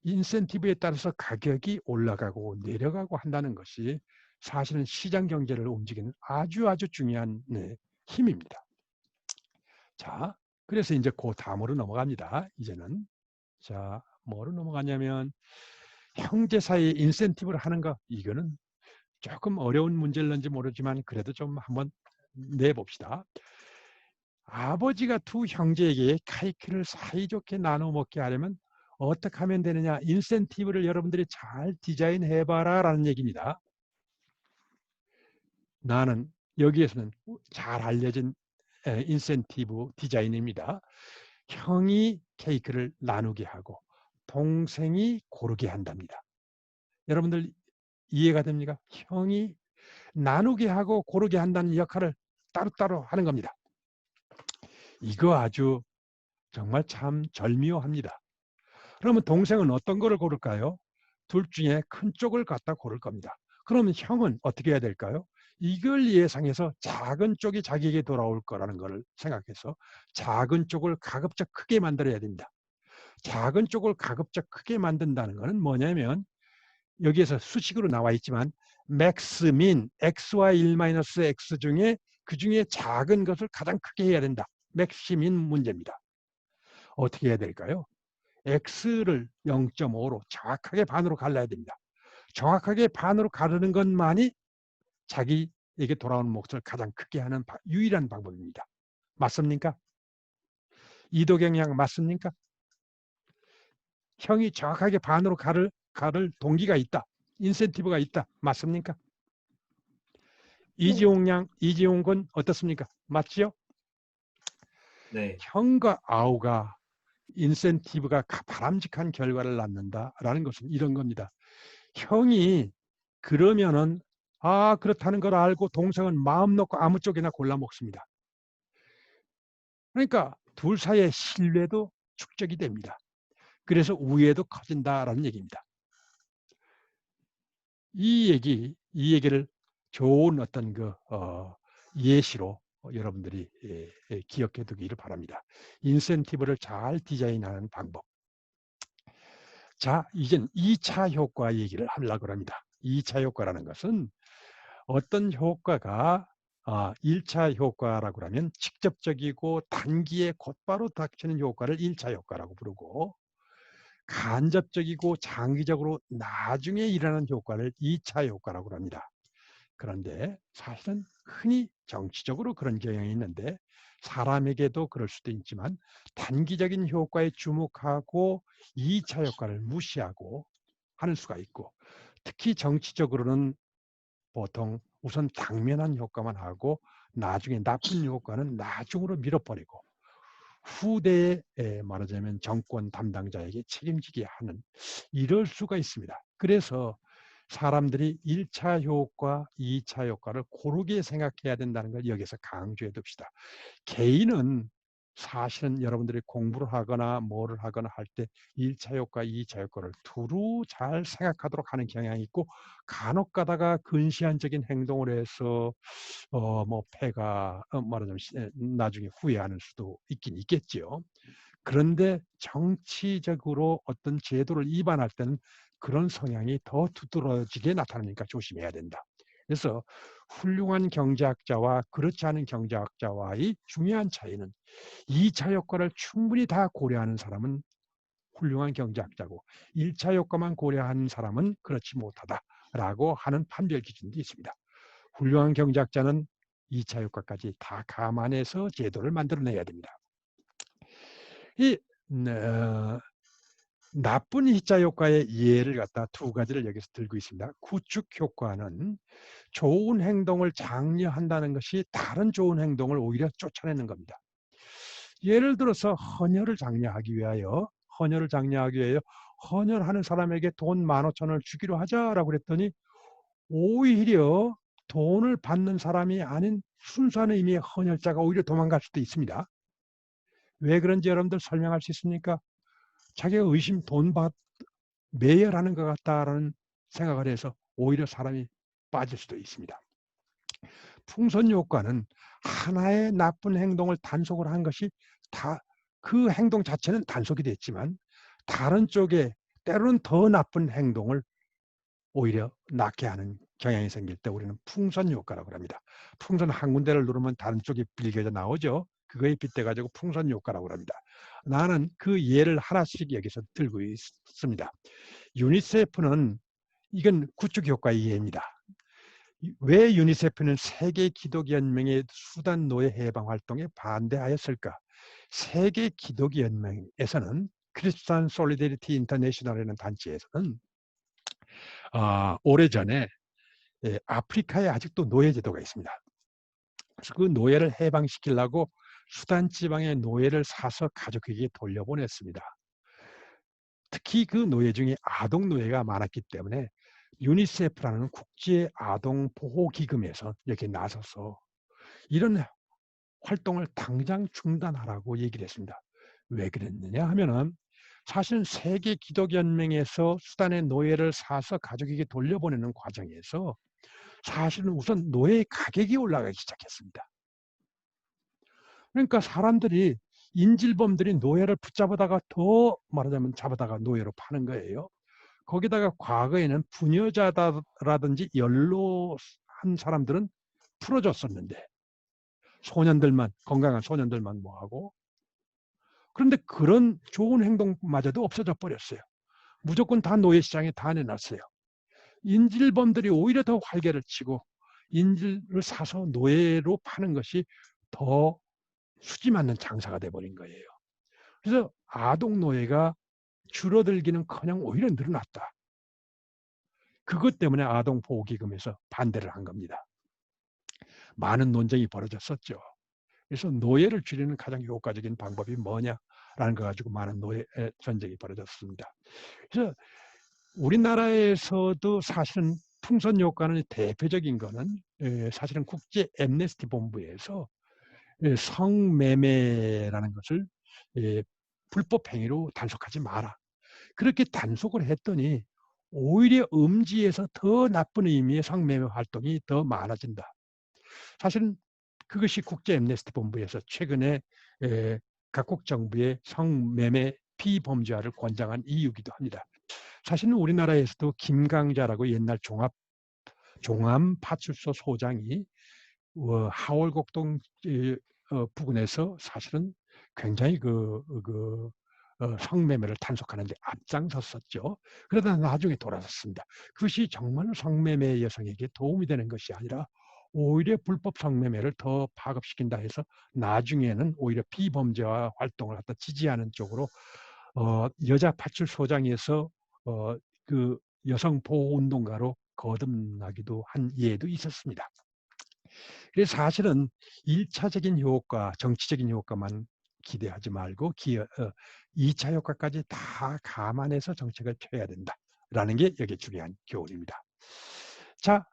인센티브에 따라서 가격이 올라가고 내려가고 한다는 것이 사실은 시장 경제를 움직이는 아주 중요한 힘입니다. 자, 그래서 이제 그 다음으로 넘어갑니다. 이제는. 자, 뭐로 넘어가냐면 형제 사이에 인센티브를 하는 거, 이거는 조금 어려운 문제일는지 모르지만 그래도 좀 한번 내봅시다. 아버지가 두 형제에게 케이크를 사이좋게 나눠 먹게 하려면 어떻게 하면 되느냐? 인센티브를 여러분들이 잘 디자인해봐라 라는 얘기입니다. 나는 여기에서는 잘 알려진 인센티브 디자인입니다. 형이 케이크를 나누게 하고 동생이 고르게 한답니다. 여러분들 이해가 됩니까? 형이 나누게 하고 고르게 한다는 역할을 따로따로 하는 겁니다. 이거 아주 정말 참 절묘합니다. 그러면 동생은 어떤 거를 고를까요? 둘 중에 큰 쪽을 갖다 고를 겁니다. 그러면 형은 어떻게 해야 될까요? 이걸 예상해서 작은 쪽이 자기에게 돌아올 거라는 걸 생각해서 작은 쪽을 가급적 크게 만들어야 됩니다. 작은 쪽을 가급적 크게 만든다는 것은 뭐냐면 여기에서 수식으로 나와 있지만 맥스, 민, x와 1-x 중에 그 중에 작은 것을 가장 크게 해야 된다. 맥시민 문제입니다. 어떻게 해야 될까요? x를 0.5로 정확하게 반으로 갈라야 됩니다. 정확하게 반으로 가르는 것만이 자기에게 돌아오는 몫을 가장 크게 하는 유일한 방법입니다. 맞습니까? 이도경량 맞습니까? 형이 정확하게 반으로 가를 동기가 있다. 인센티브가 있다. 맞습니까? 이지용군 어떻습니까? 맞지요? 네. 형과 아우가 인센티브가 바람직한 결과를 낳는다라는 것은 이런 겁니다. 형이 그러면은 그렇다는 걸 알고 동생은 마음 놓고 아무 쪽이나 골라 먹습니다. 그러니까 둘 사이의 신뢰도 축적이 됩니다. 그래서 우애도 커진다라는 얘기입니다. 이 얘기를 좋은 어떤 예시로 여러분들이 기억해 두기를 바랍니다. 인센티브를 잘 디자인하는 방법. 자, 이젠 2차 효과 얘기를 하려고 합니다. 2차 효과라는 것은 어떤 효과가 1차 효과라고 하면 직접적이고 단기에 곧바로 닥치는 효과를 1차 효과라고 부르고 간접적이고 장기적으로 나중에 일어나는 효과를 2차 효과라고 합니다. 그런데 사실은 흔히 정치적으로 그런 경향이 있는데 사람에게도 그럴 수도 있지만 단기적인 효과에 주목하고 2차 효과를 무시하고 하는 수가 있고 특히 정치적으로는 보통 우선 당면한 효과만 하고 나중에 나쁜 효과는 나중으로 밀어버리고 후대에 말하자면 정권 담당자에게 책임지게 하는 이럴 수가 있습니다. 그래서 사람들이 1차 효과, 2차 효과를 고르게 생각해야 된다는 걸 여기서 강조해 둡시다. 개인은 사실은 여러분들이 공부를 하거나 뭐를 하거나 할 때 1차 효과, 2차 효과를 두루 잘 생각하도록 하는 경향이 있고 간혹 가다가 근시안적인 행동을 해서 폐가 말하자면 나중에 후회하는 수도 있긴 있겠지요. 그런데 정치적으로 어떤 제도를 위반할 때는 그런 성향이 더 두드러지게 나타나니까 조심해야 된다. 그래서 훌륭한 경제학자와 그렇지 않은 경제학자와의 중요한 차이는 2차 효과를 충분히 다 고려하는 사람은 훌륭한 경제학자고 1차 효과만 고려하는 사람은 그렇지 못하다라고 하는 판별 기준도 있습니다. 훌륭한 경제학자는 2차 효과까지 다 감안해서 제도를 만들어내야 됩니다. 나쁜 2차 효과의 예를 갖다 두 가지를 여기서 들고 있습니다. 구축 효과는 좋은 행동을 장려한다는 것이 다른 좋은 행동을 오히려 쫓아내는 겁니다. 예를 들어서 헌혈을 장려하기 위하여 헌혈하는 사람에게 돈 15,000원을 주기로 하자라고 그랬더니 오히려 돈을 받는 사람이 아닌 순수한 의미의 헌혈자가 오히려 도망갈 수도 있습니다. 왜 그런지 여러분들 설명할 수 있습니까? 자기가 매혈하는 것 같다라는 생각을 해서 오히려 사람이 빠질 수도 있습니다. 풍선 효과는 하나의 나쁜 행동을 단속을 한 것이 그 행동 자체는 단속이 됐지만 다른 쪽에 때로는 더 나쁜 행동을 오히려 낫게 하는 경향이 생길 때 우리는 풍선 효과라고 합니다. 풍선 한 군데를 누르면 다른 쪽이 빌겨져 나오죠. 그거에 빗대가지고 풍선 효과라고 합니다. 나는 그 예를 하나씩 여기서 들고 있습니다. 유니세프는 이건 구축 효과의 예입니다. 왜 유니세프는 세계 기독 연맹의 수단 노예 해방 활동에 반대하였을까? 세계 기독 연맹에서는 크리스천 솔리데리티 인터내셔널이라는 단체에서는 오래전에 아프리카에 아직도 노예 제도가 있습니다. 그래서 그 노예를 해방시키려고 수단 지방의 노예를 사서 가족에게 돌려보냈습니다. 특히 그 노예 중에 아동 노예가 많았기 때문에 유니세프라는 국제 아동 보호 기금에서 이렇게 나서서 이런 활동을 당장 중단하라고 얘기를 했습니다. 왜 그랬느냐 하면은 사실 세계 기독 연맹에서 수단의 노예를 사서 가족에게 돌려보내는 과정에서 사실은 우선 노예 가격이 올라가기 시작했습니다. 그러니까 사람들이 인질범들이 노예를 붙잡아다가 더 말하자면 잡아다가 노예로 파는 거예요. 거기다가 과거에는 부녀자라든지 연로한 사람들은 풀어줬었는데 소년들만 건강한 소년들만 뭐하고 그런데 그런 좋은 행동마저도 없어져 버렸어요. 무조건 다 노예시장에 다 내놨어요. 인질범들이 오히려 더 활개를 치고 인질을 사서 노예로 파는 것이 더 수지 맞는 장사가 돼버린 거예요. 그래서 아동 노예가 줄어들기는커녕 오히려 늘어났다. 그것 때문에 아동보호기금에서 반대를 한 겁니다. 많은 논쟁이 벌어졌었죠. 그래서 노예를 줄이는 가장 효과적인 방법이 뭐냐라는 거 가지고 많은 노예 전쟁이 벌어졌습니다. 그래서 우리나라에서도 사실은 풍선 효과는 대표적인 거는 사실은 국제 앰네스티 본부에서 성매매라는 것을 불법 행위로 단속하지 마라. 그렇게 단속을 했더니 오히려 음지에서 더 나쁜 의미의 성매매 활동이 더 많아진다. 사실은 그것이 국제 앰네스티 본부에서 최근에 각국 정부의 성매매 피범죄화를 권장한 이유기도 합니다. 사실은 우리나라에서도 김강자라고 옛날 종암파출소 소장이 하월곡동 부근에서 사실은 굉장히 성매매를 단속하는 데 앞장섰었죠. 그러다 나중에 돌아섰습니다. 그것이 정말 성매매 여성에게 도움이 되는 것이 아니라 오히려 불법 성매매를 더 파급시킨다 해서 나중에는 오히려 피범죄화 활동을 갖다 지지하는 쪽으로 여자 파출소장에서 그 여성 보호 운동가로 거듭나기도 한 예도 있었습니다. 그래서 사실은 1차적인 효과, 정치적인 효과만 기대하지 말고 2차 효과까지 다 감안해서 정책을 펴야 된다라는 게 여기 중요한 교훈입니다. 자,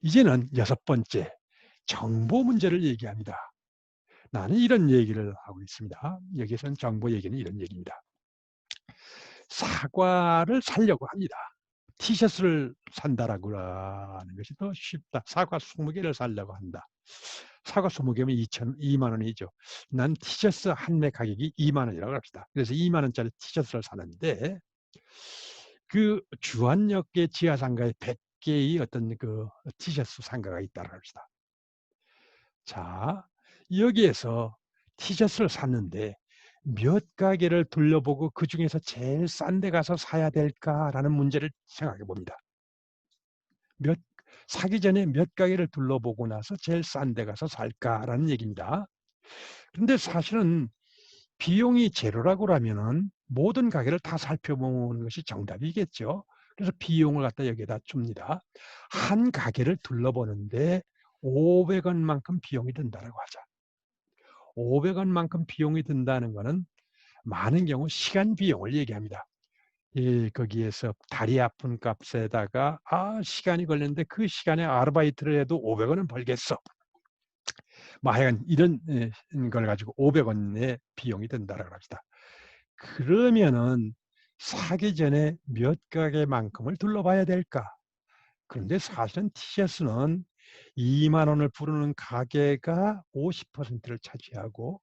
이제는 6번째, 정보 문제를 얘기합니다. 나는 이런 얘기를 하고 있습니다. 여기서는 정보 얘기는 이런 얘기입니다. 사과를 사려고 합니다. 티셔츠를 산다라고 하는 것이 더 쉽다. 사과 20개를 사려고 한다. 사과 20개면 2만 원이죠. 난 티셔츠 한 매 가격이 2만 원이라고 합시다. 그래서 2만 원짜리 티셔츠를 사는데 그 주안역의 지하상가에 100개의 어떤 그 티셔츠 상가가 있다고 합시다. 자, 여기에서 티셔츠를 샀는데 몇 가게를 둘러보고 그 중에서 제일 싼 데 가서 사야 될까라는 문제를 생각해 봅니다. 사기 전에 몇 가게를 둘러보고 나서 제일 싼 데 가서 살까라는 얘기입니다. 그런데 사실은 비용이 제로라고 하면은 모든 가게를 다 살펴보는 것이 정답이겠죠. 그래서 비용을 갖다 여기다 줍니다. 한 가게를 둘러보는데 500원만큼 비용이 든다라고 하자. 500원만큼 비용이 든다는 것은 많은 경우 시간 비용을 얘기합니다. 거기에서 다리 아픈 값에다가 시간이 걸렸는데 그 시간에 아르바이트를 해도 500원은 벌겠어. 뭐 하여간 이런 걸 가지고 500원의 비용이 든다라고 합시다. 그러면은 사기 전에 몇 가게만큼을 둘러봐야 될까? 그런데 사실은 티셔츠는 2만 원을 부르는 가게가 50%를 차지하고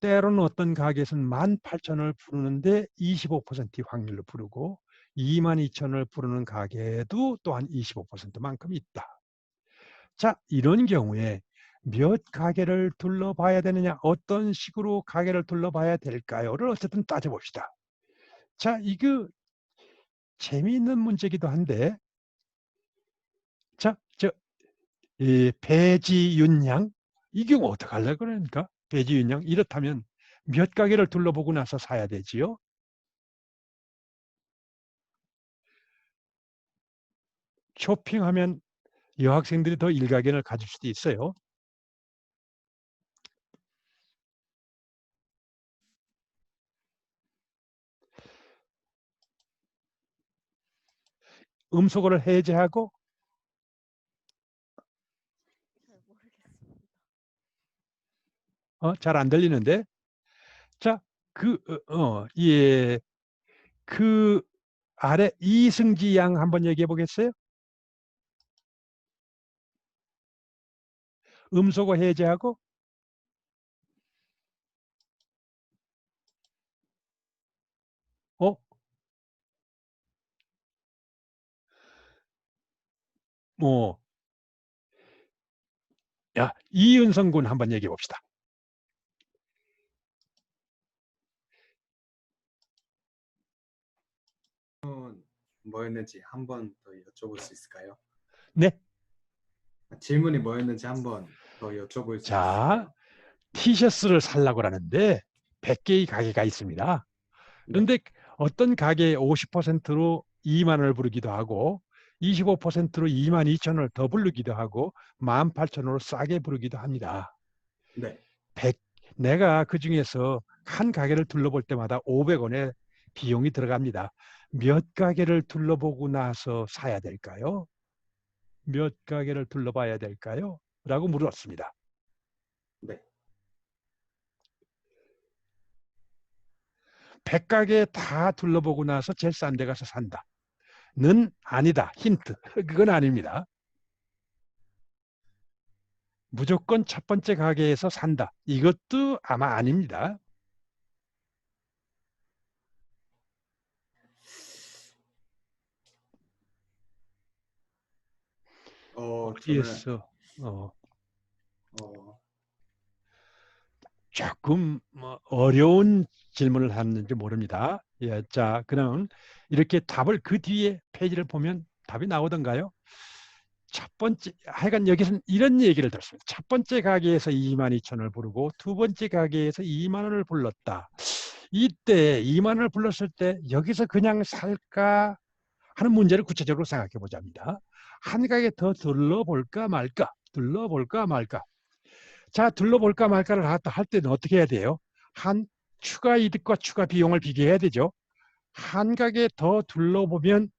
때로는 어떤 가게에서는 18,000원을 부르는데 25% 확률로 부르고 22,000원을 부르는 가게도 또한 25%만큼 있다. 자, 이런 경우에 몇 가게를 둘러봐야 되느냐, 어떤 식으로 가게를 둘러봐야 될까요?를 어쨌든 따져봅시다. 자, 이거 재미있는 문제이기도 한데, 자, 배지윤 양, 이 경우 어떻게 하려고 그러니까? 배지윤 양, 이렇다면 몇 가게를 둘러보고 나서 사야 되지요? 쇼핑하면 여학생들이 더 일가견을 가질 수도 있어요. 음소거를 해제하고 잘 안 들리는데. 자, 그 아래 이승지 양 한번 얘기해 보겠어요? 음소거 해제하고 이은성 군 한번 얘기해 봅시다. 뭐였는지 한 번 더 여쭤볼 수 있을까요? 네. 질문이 뭐였는지 한 번 더 여쭤볼 수 있을까요? 티셔츠를 살라고 하는데 100개의 가게가 있습니다. 그런데 어떤 가게에 50%로 2만 원을 부르기도 하고 25%로 22,000원을 더 부르기도 하고 18,000원으로 싸게 부르기도 합니다. 네. 내가 그 중에서 한 가게를 둘러볼 때마다 500원의 비용이 들어갑니다. 몇 가게를 둘러보고 나서 사야 될까요? 몇 가게를 둘러봐야 될까요? 라고 물었습니다. 네. 100가게 다 둘러보고 나서 제일 싼 데 가서 산다. 는 아니다. 힌트. 그건 아닙니다. 무조건 첫 번째 가게에서 산다. 이것도 아마 아닙니다. 어디에서 조금 어려운 질문을 하는지 모릅니다. 자, 그럼 이렇게 답을 그 뒤에 페이지를 보면 답이 나오던가요? 첫 번째, 하여간 여기서는 이런 얘기를 들었습니다. 첫 번째 가게에서 22,000원을 부르고 두 번째 가게에서 2만 원을 불렀다. 이때 2만 원을 불렀을 때 여기서 그냥 살까 하는 문제를 구체적으로 생각해 보자입니다. 한 가게 더 둘러볼까 말까? 둘러볼까 말까? 자, 둘러볼까 말까를 할 때는 어떻게 해야 돼요? 추가 이득과 추가 비용을 비교해야 되죠. 한 가게 더 둘러보면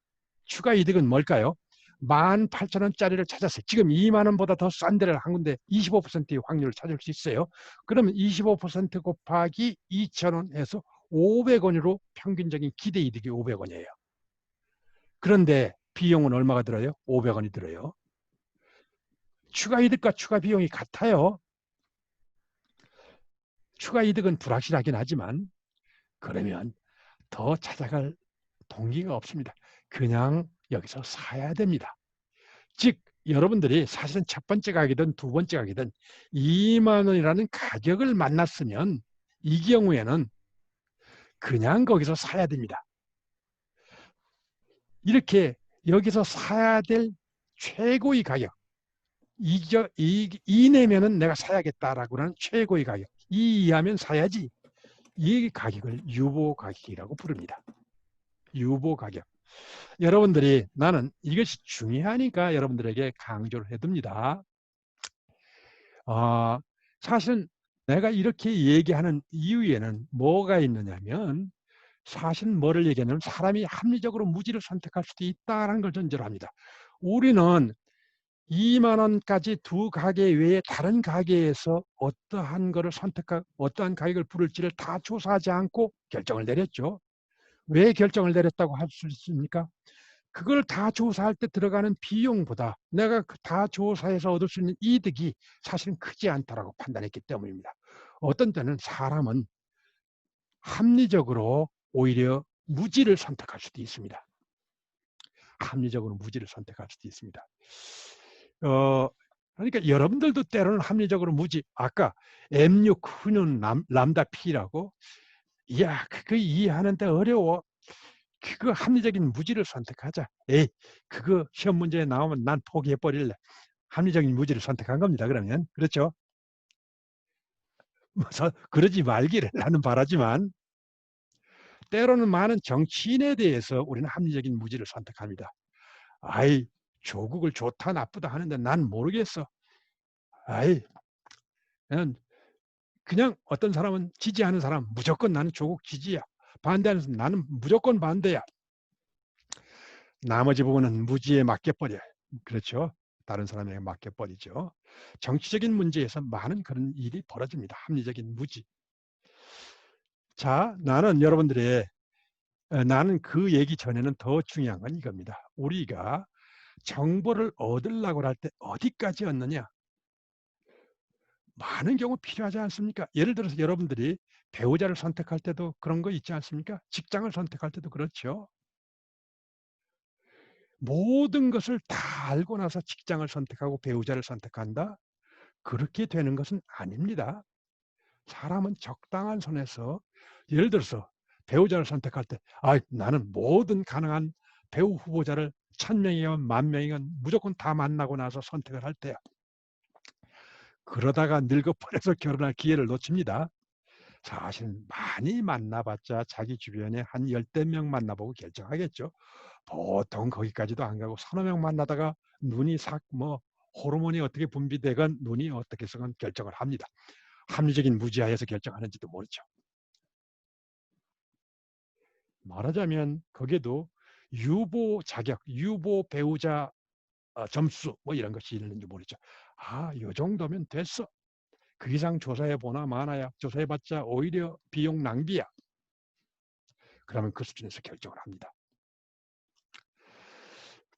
추가 이득은 뭘까요? 18,000원짜리를 찾았어요. 지금 2만 원보다 더 싼 데를 한 군데 25%의 확률을 찾을 수 있어요. 그러면 25% 곱하기 2,000원 해서 500원으로 평균적인 기대 이득이 500원이에요. 그런데 비용은 얼마가 들어요? 500원이 들어요. 추가 이득과 추가 비용이 같아요. 추가 이득은 불확실하긴 하지만 그러면 더 찾아갈 동기가 없습니다. 그냥 여기서 사야 됩니다. 즉 여러분들이 사실은 첫 번째 가게든 두 번째 가게든 2만 원이라는 가격을 만났으면 이 경우에는 그냥 거기서 사야 됩니다. 이렇게 여기서 사야 될 최고의 가격, 이 내면은 내가 사야겠다라고 하는 최고의 가격, 이 이하면 사야지. 이 가격을 유보 가격이라고 부릅니다. 유보 가격. 여러분들이 나는 이것이 중요하니까 여러분들에게 강조를 해둡니다. 사실은 내가 이렇게 얘기하는 이유에는 뭐가 있느냐면 사실 뭐를 얘기하냐면 사람이 합리적으로 무지를 선택할 수도 있다는 걸 전제로 합니다. 우리는 2만 원까지 두 가게 외에 다른 가게에서 어떠한 거를 어떠한 가격을 부를지를 다 조사하지 않고 결정을 내렸죠. 왜 결정을 내렸다고 할 수 있습니까? 그걸 다 조사할 때 들어가는 비용보다 내가 다 조사해서 얻을 수 있는 이득이 사실은 크지 않다라고 판단했기 때문입니다. 어떤 때는 사람은 합리적으로 오히려 무지를 선택할 수도 있습니다. 합리적으로 무지를 선택할 수도 있습니다. 그러니까 여러분들도 때로는 합리적으로 무지, 아까 M6 훈윤 람다 P라고, 이야, 그거 이해하는데 어려워. 그거 합리적인 무지를 선택하자. 에이, 그거 시험 문제에 나오면 난 포기해버릴래. 합리적인 무지를 선택한 겁니다. 그러면. 그렇죠? 그러지 말기를 나는 바라지만, 때로는 많은 정치인에 대해서 우리는 합리적인 무지를 선택합니다. 아이, 조국을 좋다 나쁘다 하는데 난 모르겠어. 아이, 그냥 어떤 사람은 지지하는 사람 무조건 나는 조국 지지야. 반대하는 사람 나는 무조건 반대야. 나머지 부분은 무지에 맡겨버려. 그렇죠? 다른 사람에게 맡겨버리죠. 정치적인 문제에서 많은 그런 일이 벌어집니다. 합리적인 무지. 자, 나는 그 얘기 전에는 더 중요한 건 이겁니다. 우리가 정보를 얻으려고 할 때 어디까지 얻느냐? 많은 경우 필요하지 않습니까? 예를 들어서 여러분들이 배우자를 선택할 때도 그런 거 있지 않습니까? 직장을 선택할 때도 그렇죠. 모든 것을 다 알고 나서 직장을 선택하고 배우자를 선택한다? 그렇게 되는 것은 아닙니다. 사람은 적당한 선에서, 예를 들어서 배우자를 선택할 때 나는 모든 가능한 배우 후보자를 1000명이건 10,000명이건 무조건 다 만나고 나서 선택을 할 때야. 그러다가 늙어버려서 결혼할 기회를 놓칩니다. 사실 많이 만나봤자 자기 주변에 한 10명 만나보고 결정하겠죠. 보통 거기까지도 안 가고 3-4명 만나다가 눈이 호르몬이 어떻게 분비되건 눈이 어떻게 해서건 결정을 합니다. 합리적인 무지하에서 결정하는지도 모르죠. 말하자면 거기에도 유보 자격, 유보 배우자 점수 이런 것이 있는지 모르죠. 이 정도면 됐어. 그 이상 조사해보나 마나야. 조사해봤자 오히려 비용 낭비야. 그러면 그 수준에서 결정을 합니다.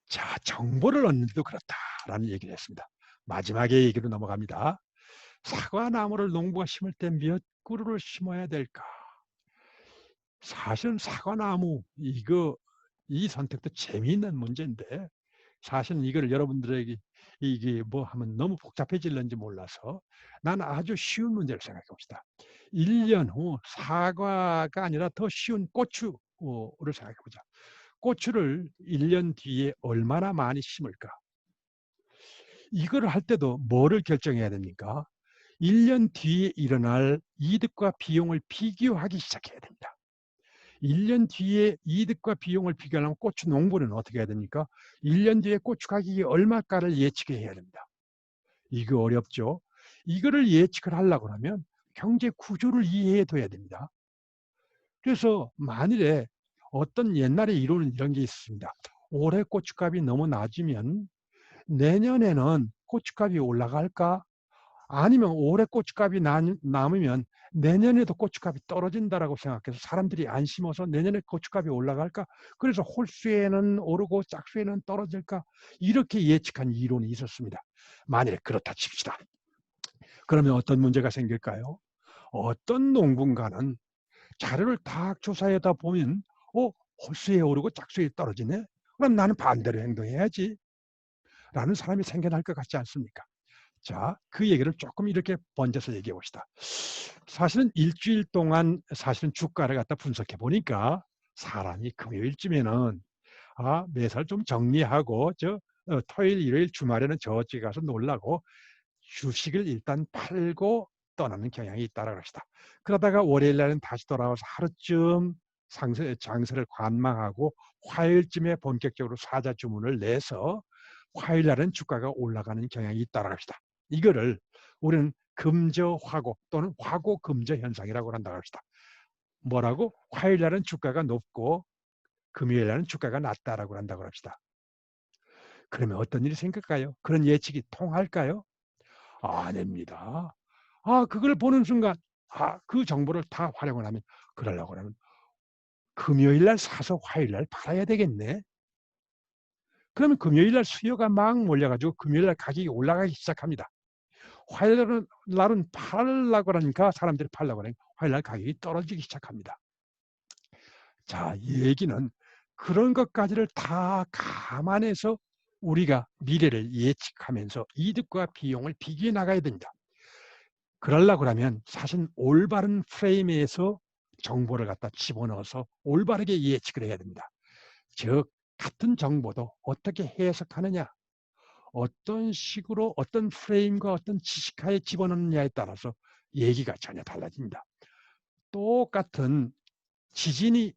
자, 정보를 얻는데도 그렇다라는 얘기를 했습니다. 마지막에 얘기로 넘어갑니다. 사과나무를 농부가 심을 때 몇 그루를 심어야 될까? 사실은 사과나무 이 선택도 재미있는 문제인데 사실은 이걸 여러분들에게 이게 하면 너무 복잡해질는지 몰라서 난 아주 쉬운 문제를 생각해 봅시다. 1년 후 사과가 아니라 더 쉬운 고추를 생각해 보자. 고추를 1년 뒤에 얼마나 많이 심을까? 이걸 할 때도 뭐를 결정해야 됩니까? 1년 뒤에 일어날 이득과 비용을 비교하기 시작해야 됩니다. 1년 뒤에 이득과 비용을 비교하려면 고추 농부는 어떻게 해야 됩니까? 1년 뒤에 고추 가격이 얼마가를 예측해야 됩니다. 이거 어렵죠? 이거를 예측을 하려고 하면 경제 구조를 이해해둬야 됩니다. 그래서 만일에 어떤 옛날에 이루는 이런 게 있습니다. 올해 고춧값이 너무 낮으면 내년에는 고춧값이 올라갈까? 아니면 올해 고춧값이 남으면 내년에도 고춧값이 떨어진다라고 생각해서 사람들이 안 심어서 내년에 고춧값이 올라갈까? 그래서 홀수에는 오르고 짝수에는 떨어질까? 이렇게 예측한 이론이 있었습니다. 만일에 그렇다 칩시다. 그러면 어떤 문제가 생길까요? 어떤 농부가는 자료를 딱 조사하다 보면 홀수에 오르고 짝수에 떨어지네? 그럼 나는 반대로 행동해야지. 라는 사람이 생겨날 것 같지 않습니까? 자, 그 얘기를 조금 이렇게 번져서 얘기해 봅시다. 사실은 일주일 동안 사실은 주가를 갖다 분석해 보니까 사람이 금요일쯤에는 매살 좀 정리하고 토요일, 일요일, 주말에는 저쪽에 가서 놀라고 주식을 일단 팔고 떠나는 경향이 있다라고 합시다. 그러다가 월요일 날은 다시 돌아와서 하루쯤 장세를 관망하고 화요일쯤에 본격적으로 사자 주문을 내서 화요일 날은 주가가 올라가는 경향이 있다라고 합시다. 이거를 우리는 금저화고 또는 화고금저 현상이라고 한다고 합시다. 뭐라고? 화요일 날은 주가가 높고 금요일 날은 주가가 낮다라고 한다고 합시다. 그러면 어떤 일이 생길까요? 그런 예측이 통할까요? 아닙니다. 그걸 보는 순간 그 정보를 다 활용을 하면 그러려고 하면 금요일 날 사서 화요일 날 팔아야 되겠네. 그러면 금요일 날 수요가 막 몰려가지고 금요일 날 가격이 올라가기 시작합니다. 화요일 날은 팔려고 하니까 사람들이 팔려고 하니까 화요일 날 가격이 떨어지기 시작합니다. 자, 얘기는 그런 것까지를 다 감안해서 우리가 미래를 예측하면서 이득과 비용을 비교해 나가야 됩니다. 그러려고 하면 사실 올바른 프레임에서 정보를 갖다 집어넣어서 올바르게 예측을 해야 됩니다. 즉 같은 정보도 어떻게 해석하느냐, 어떤 식으로 어떤 프레임과 어떤 지식하에 집어넣느냐에 따라서 얘기가 전혀 달라집니다. 똑같은 지진이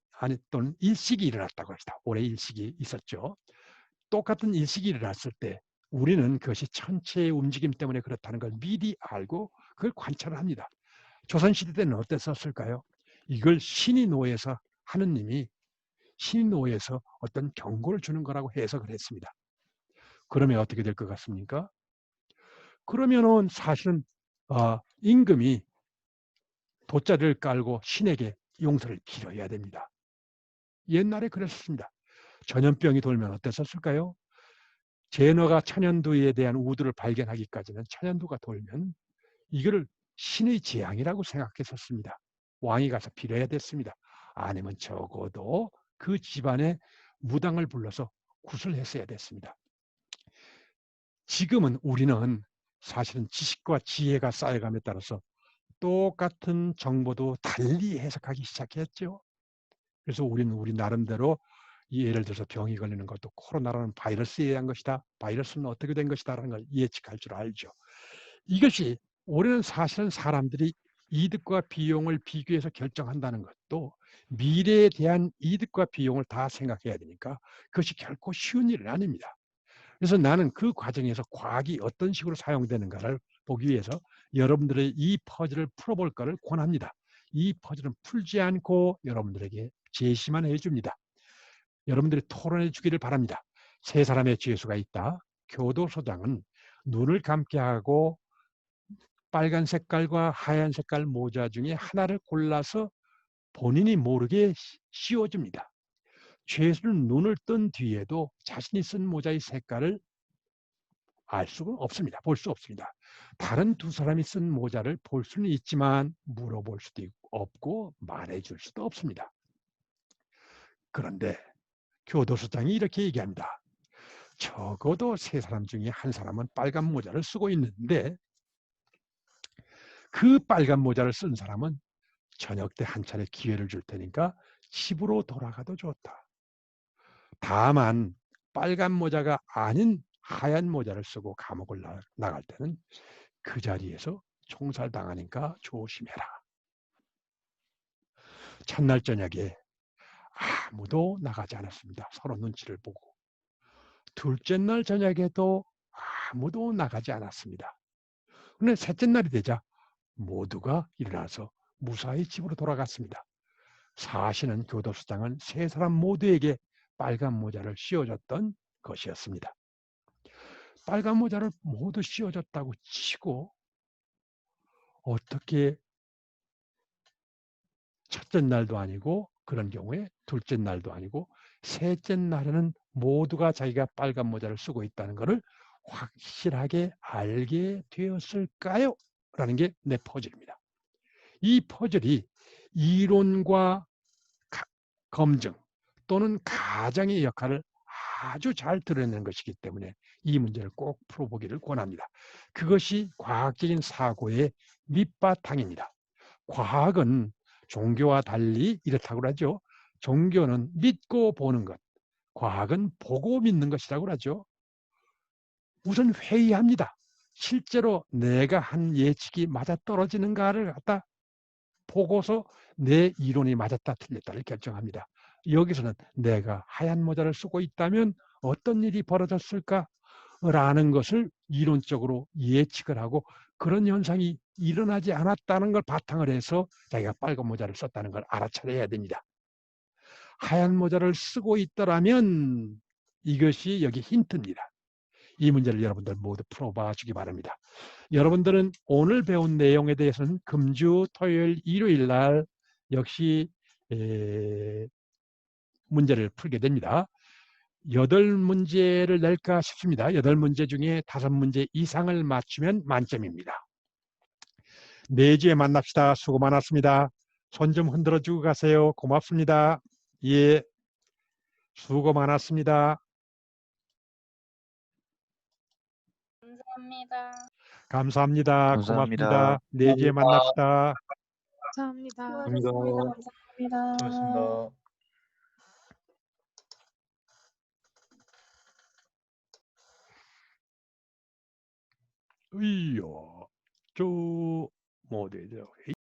또는 일식이 일어났다고 합시다. 올해 일식이 있었죠. 똑같은 일식이 일어났을 때 우리는 그것이 천체의 움직임 때문에 그렇다는 걸 미리 알고 그걸 관찰을 합니다. 조선시대 때는 어땠었을까요? 이걸 신이 노예에서 하느님이 신이 노예에서 어떤 경고를 주는 거라고 해석을 했습니다. 그러면 어떻게 될 것 같습니까? 그러면은 사실은 임금이 돗자리를 깔고 신에게 용서를 빌어야 됩니다. 옛날에 그랬습니다. 전염병이 돌면 어땠었을까요? 제너가 천연두에 대한 우두를 발견하기까지는 천연두가 돌면 이거를 신의 재앙이라고 생각했었습니다. 왕이 가서 빌어야 됐습니다. 아니면 적어도 그 집안에 무당을 불러서 구슬했어야 됐습니다. 지금은 우리는 사실은 지식과 지혜가 쌓여감에 따라서 똑같은 정보도 달리 해석하기 시작했죠. 그래서 우리는 우리 나름대로 예를 들어서 병이 걸리는 것도 코로나라는 바이러스에 의한 것이다. 바이러스는 어떻게 된 것이다 라는 걸 예측할 줄 알죠. 이것이 올해는 사실은 사람들이 이득과 비용을 비교해서 결정한다는 것도 미래에 대한 이득과 비용을 다 생각해야 되니까 그것이 결코 쉬운 일은 아닙니다. 그래서 나는 그 과정에서 과학이 어떤 식으로 사용되는가를 보기 위해서 여러분들의 이 퍼즐을 풀어볼 것을 권합니다. 이 퍼즐은 풀지 않고 여러분들에게 제시만 해줍니다. 여러분들이 토론해 주기를 바랍니다. 세 사람의 죄수가 있다. 교도소장은 눈을 감게 하고 빨간 색깔과 하얀 색깔 모자 중에 하나를 골라서 본인이 모르게 씌워줍니다. 죄수는 눈을 뜬 뒤에도 자신이 쓴 모자의 색깔을 알 수가 없습니다. 볼 수 없습니다. 다른 두 사람이 쓴 모자를 볼 수는 있지만 물어볼 수도 없고 말해줄 수도 없습니다. 그런데 교도소장이 이렇게 얘기합니다. 적어도 세 사람 중에 한 사람은 빨간 모자를 쓰고 있는데 그 빨간 모자를 쓴 사람은 저녁 때 한 차례 기회를 줄 테니까 집으로 돌아가도 좋다. 다만 빨간 모자가 아닌 하얀 모자를 쓰고 감옥을 나갈 때는 그 자리에서 총살당하니까 조심해라. 첫날 저녁에 아무도 나가지 않았습니다. 서로 눈치를 보고. 둘째 날 저녁에도 아무도 나가지 않았습니다. 그런데 셋째 날이 되자 모두가 일어나서 무사히 집으로 돌아갔습니다. 사실은 교도소장은 세 사람 모두에게 빨간 모자를 씌워줬던 것이었습니다. 빨간 모자를 모두 씌워줬다고 치고 어떻게 첫째 날도 아니고 그런 경우에 둘째 날도 아니고 셋째 날에는 모두가 자기가 빨간 모자를 쓰고 있다는 것을 확실하게 알게 되었을까요? 라는 게 내 퍼즐입니다. 이 퍼즐이 이론과 검증 또는 가정의 역할을 아주 잘 드러내는 것이기 때문에 이 문제를 꼭 풀어보기를 권합니다. 그것이 과학적인 사고의 밑바탕입니다. 과학은 종교와 달리 이렇다고 하죠. 종교는 믿고 보는 것, 과학은 보고 믿는 것이라고 하죠. 우선 회의합니다. 실제로 내가 한 예측이 맞아떨어지는가를 갖다 보고서 내 이론이 맞았다 틀렸다를 결정합니다. 여기서는 내가 하얀 모자를 쓰고 있다면 어떤 일이 벌어졌을까라는 것을 이론적으로 예측을 하고 그런 현상이 일어나지 않았다는 걸 바탕을 해서 자기가 빨간 모자를 썼다는 걸 알아차려야 됩니다. 하얀 모자를 쓰고 있더라면 이것이 여기 힌트입니다. 이 문제를 여러분들 모두 풀어봐 주기 바랍니다. 여러분들은 오늘 배운 내용에 대해서는 금주, 토요일, 일요일 날 역시 문제를 풀게 됩니다. 8문제를 낼까 싶습니다. 8문제 중에 5문제 이상을 맞추면 만점입니다. 내주에 만납시다. 수고 많았습니다. 손 좀 흔들어 주고 가세요. 고맙습니다. 예, 수고 많았습니다. 감사합니다. 고맙습니다. 내주에 만납시다. 감사합니다. 감사합니다. 고맙습니다. 이야, 저, 뭐 되죠?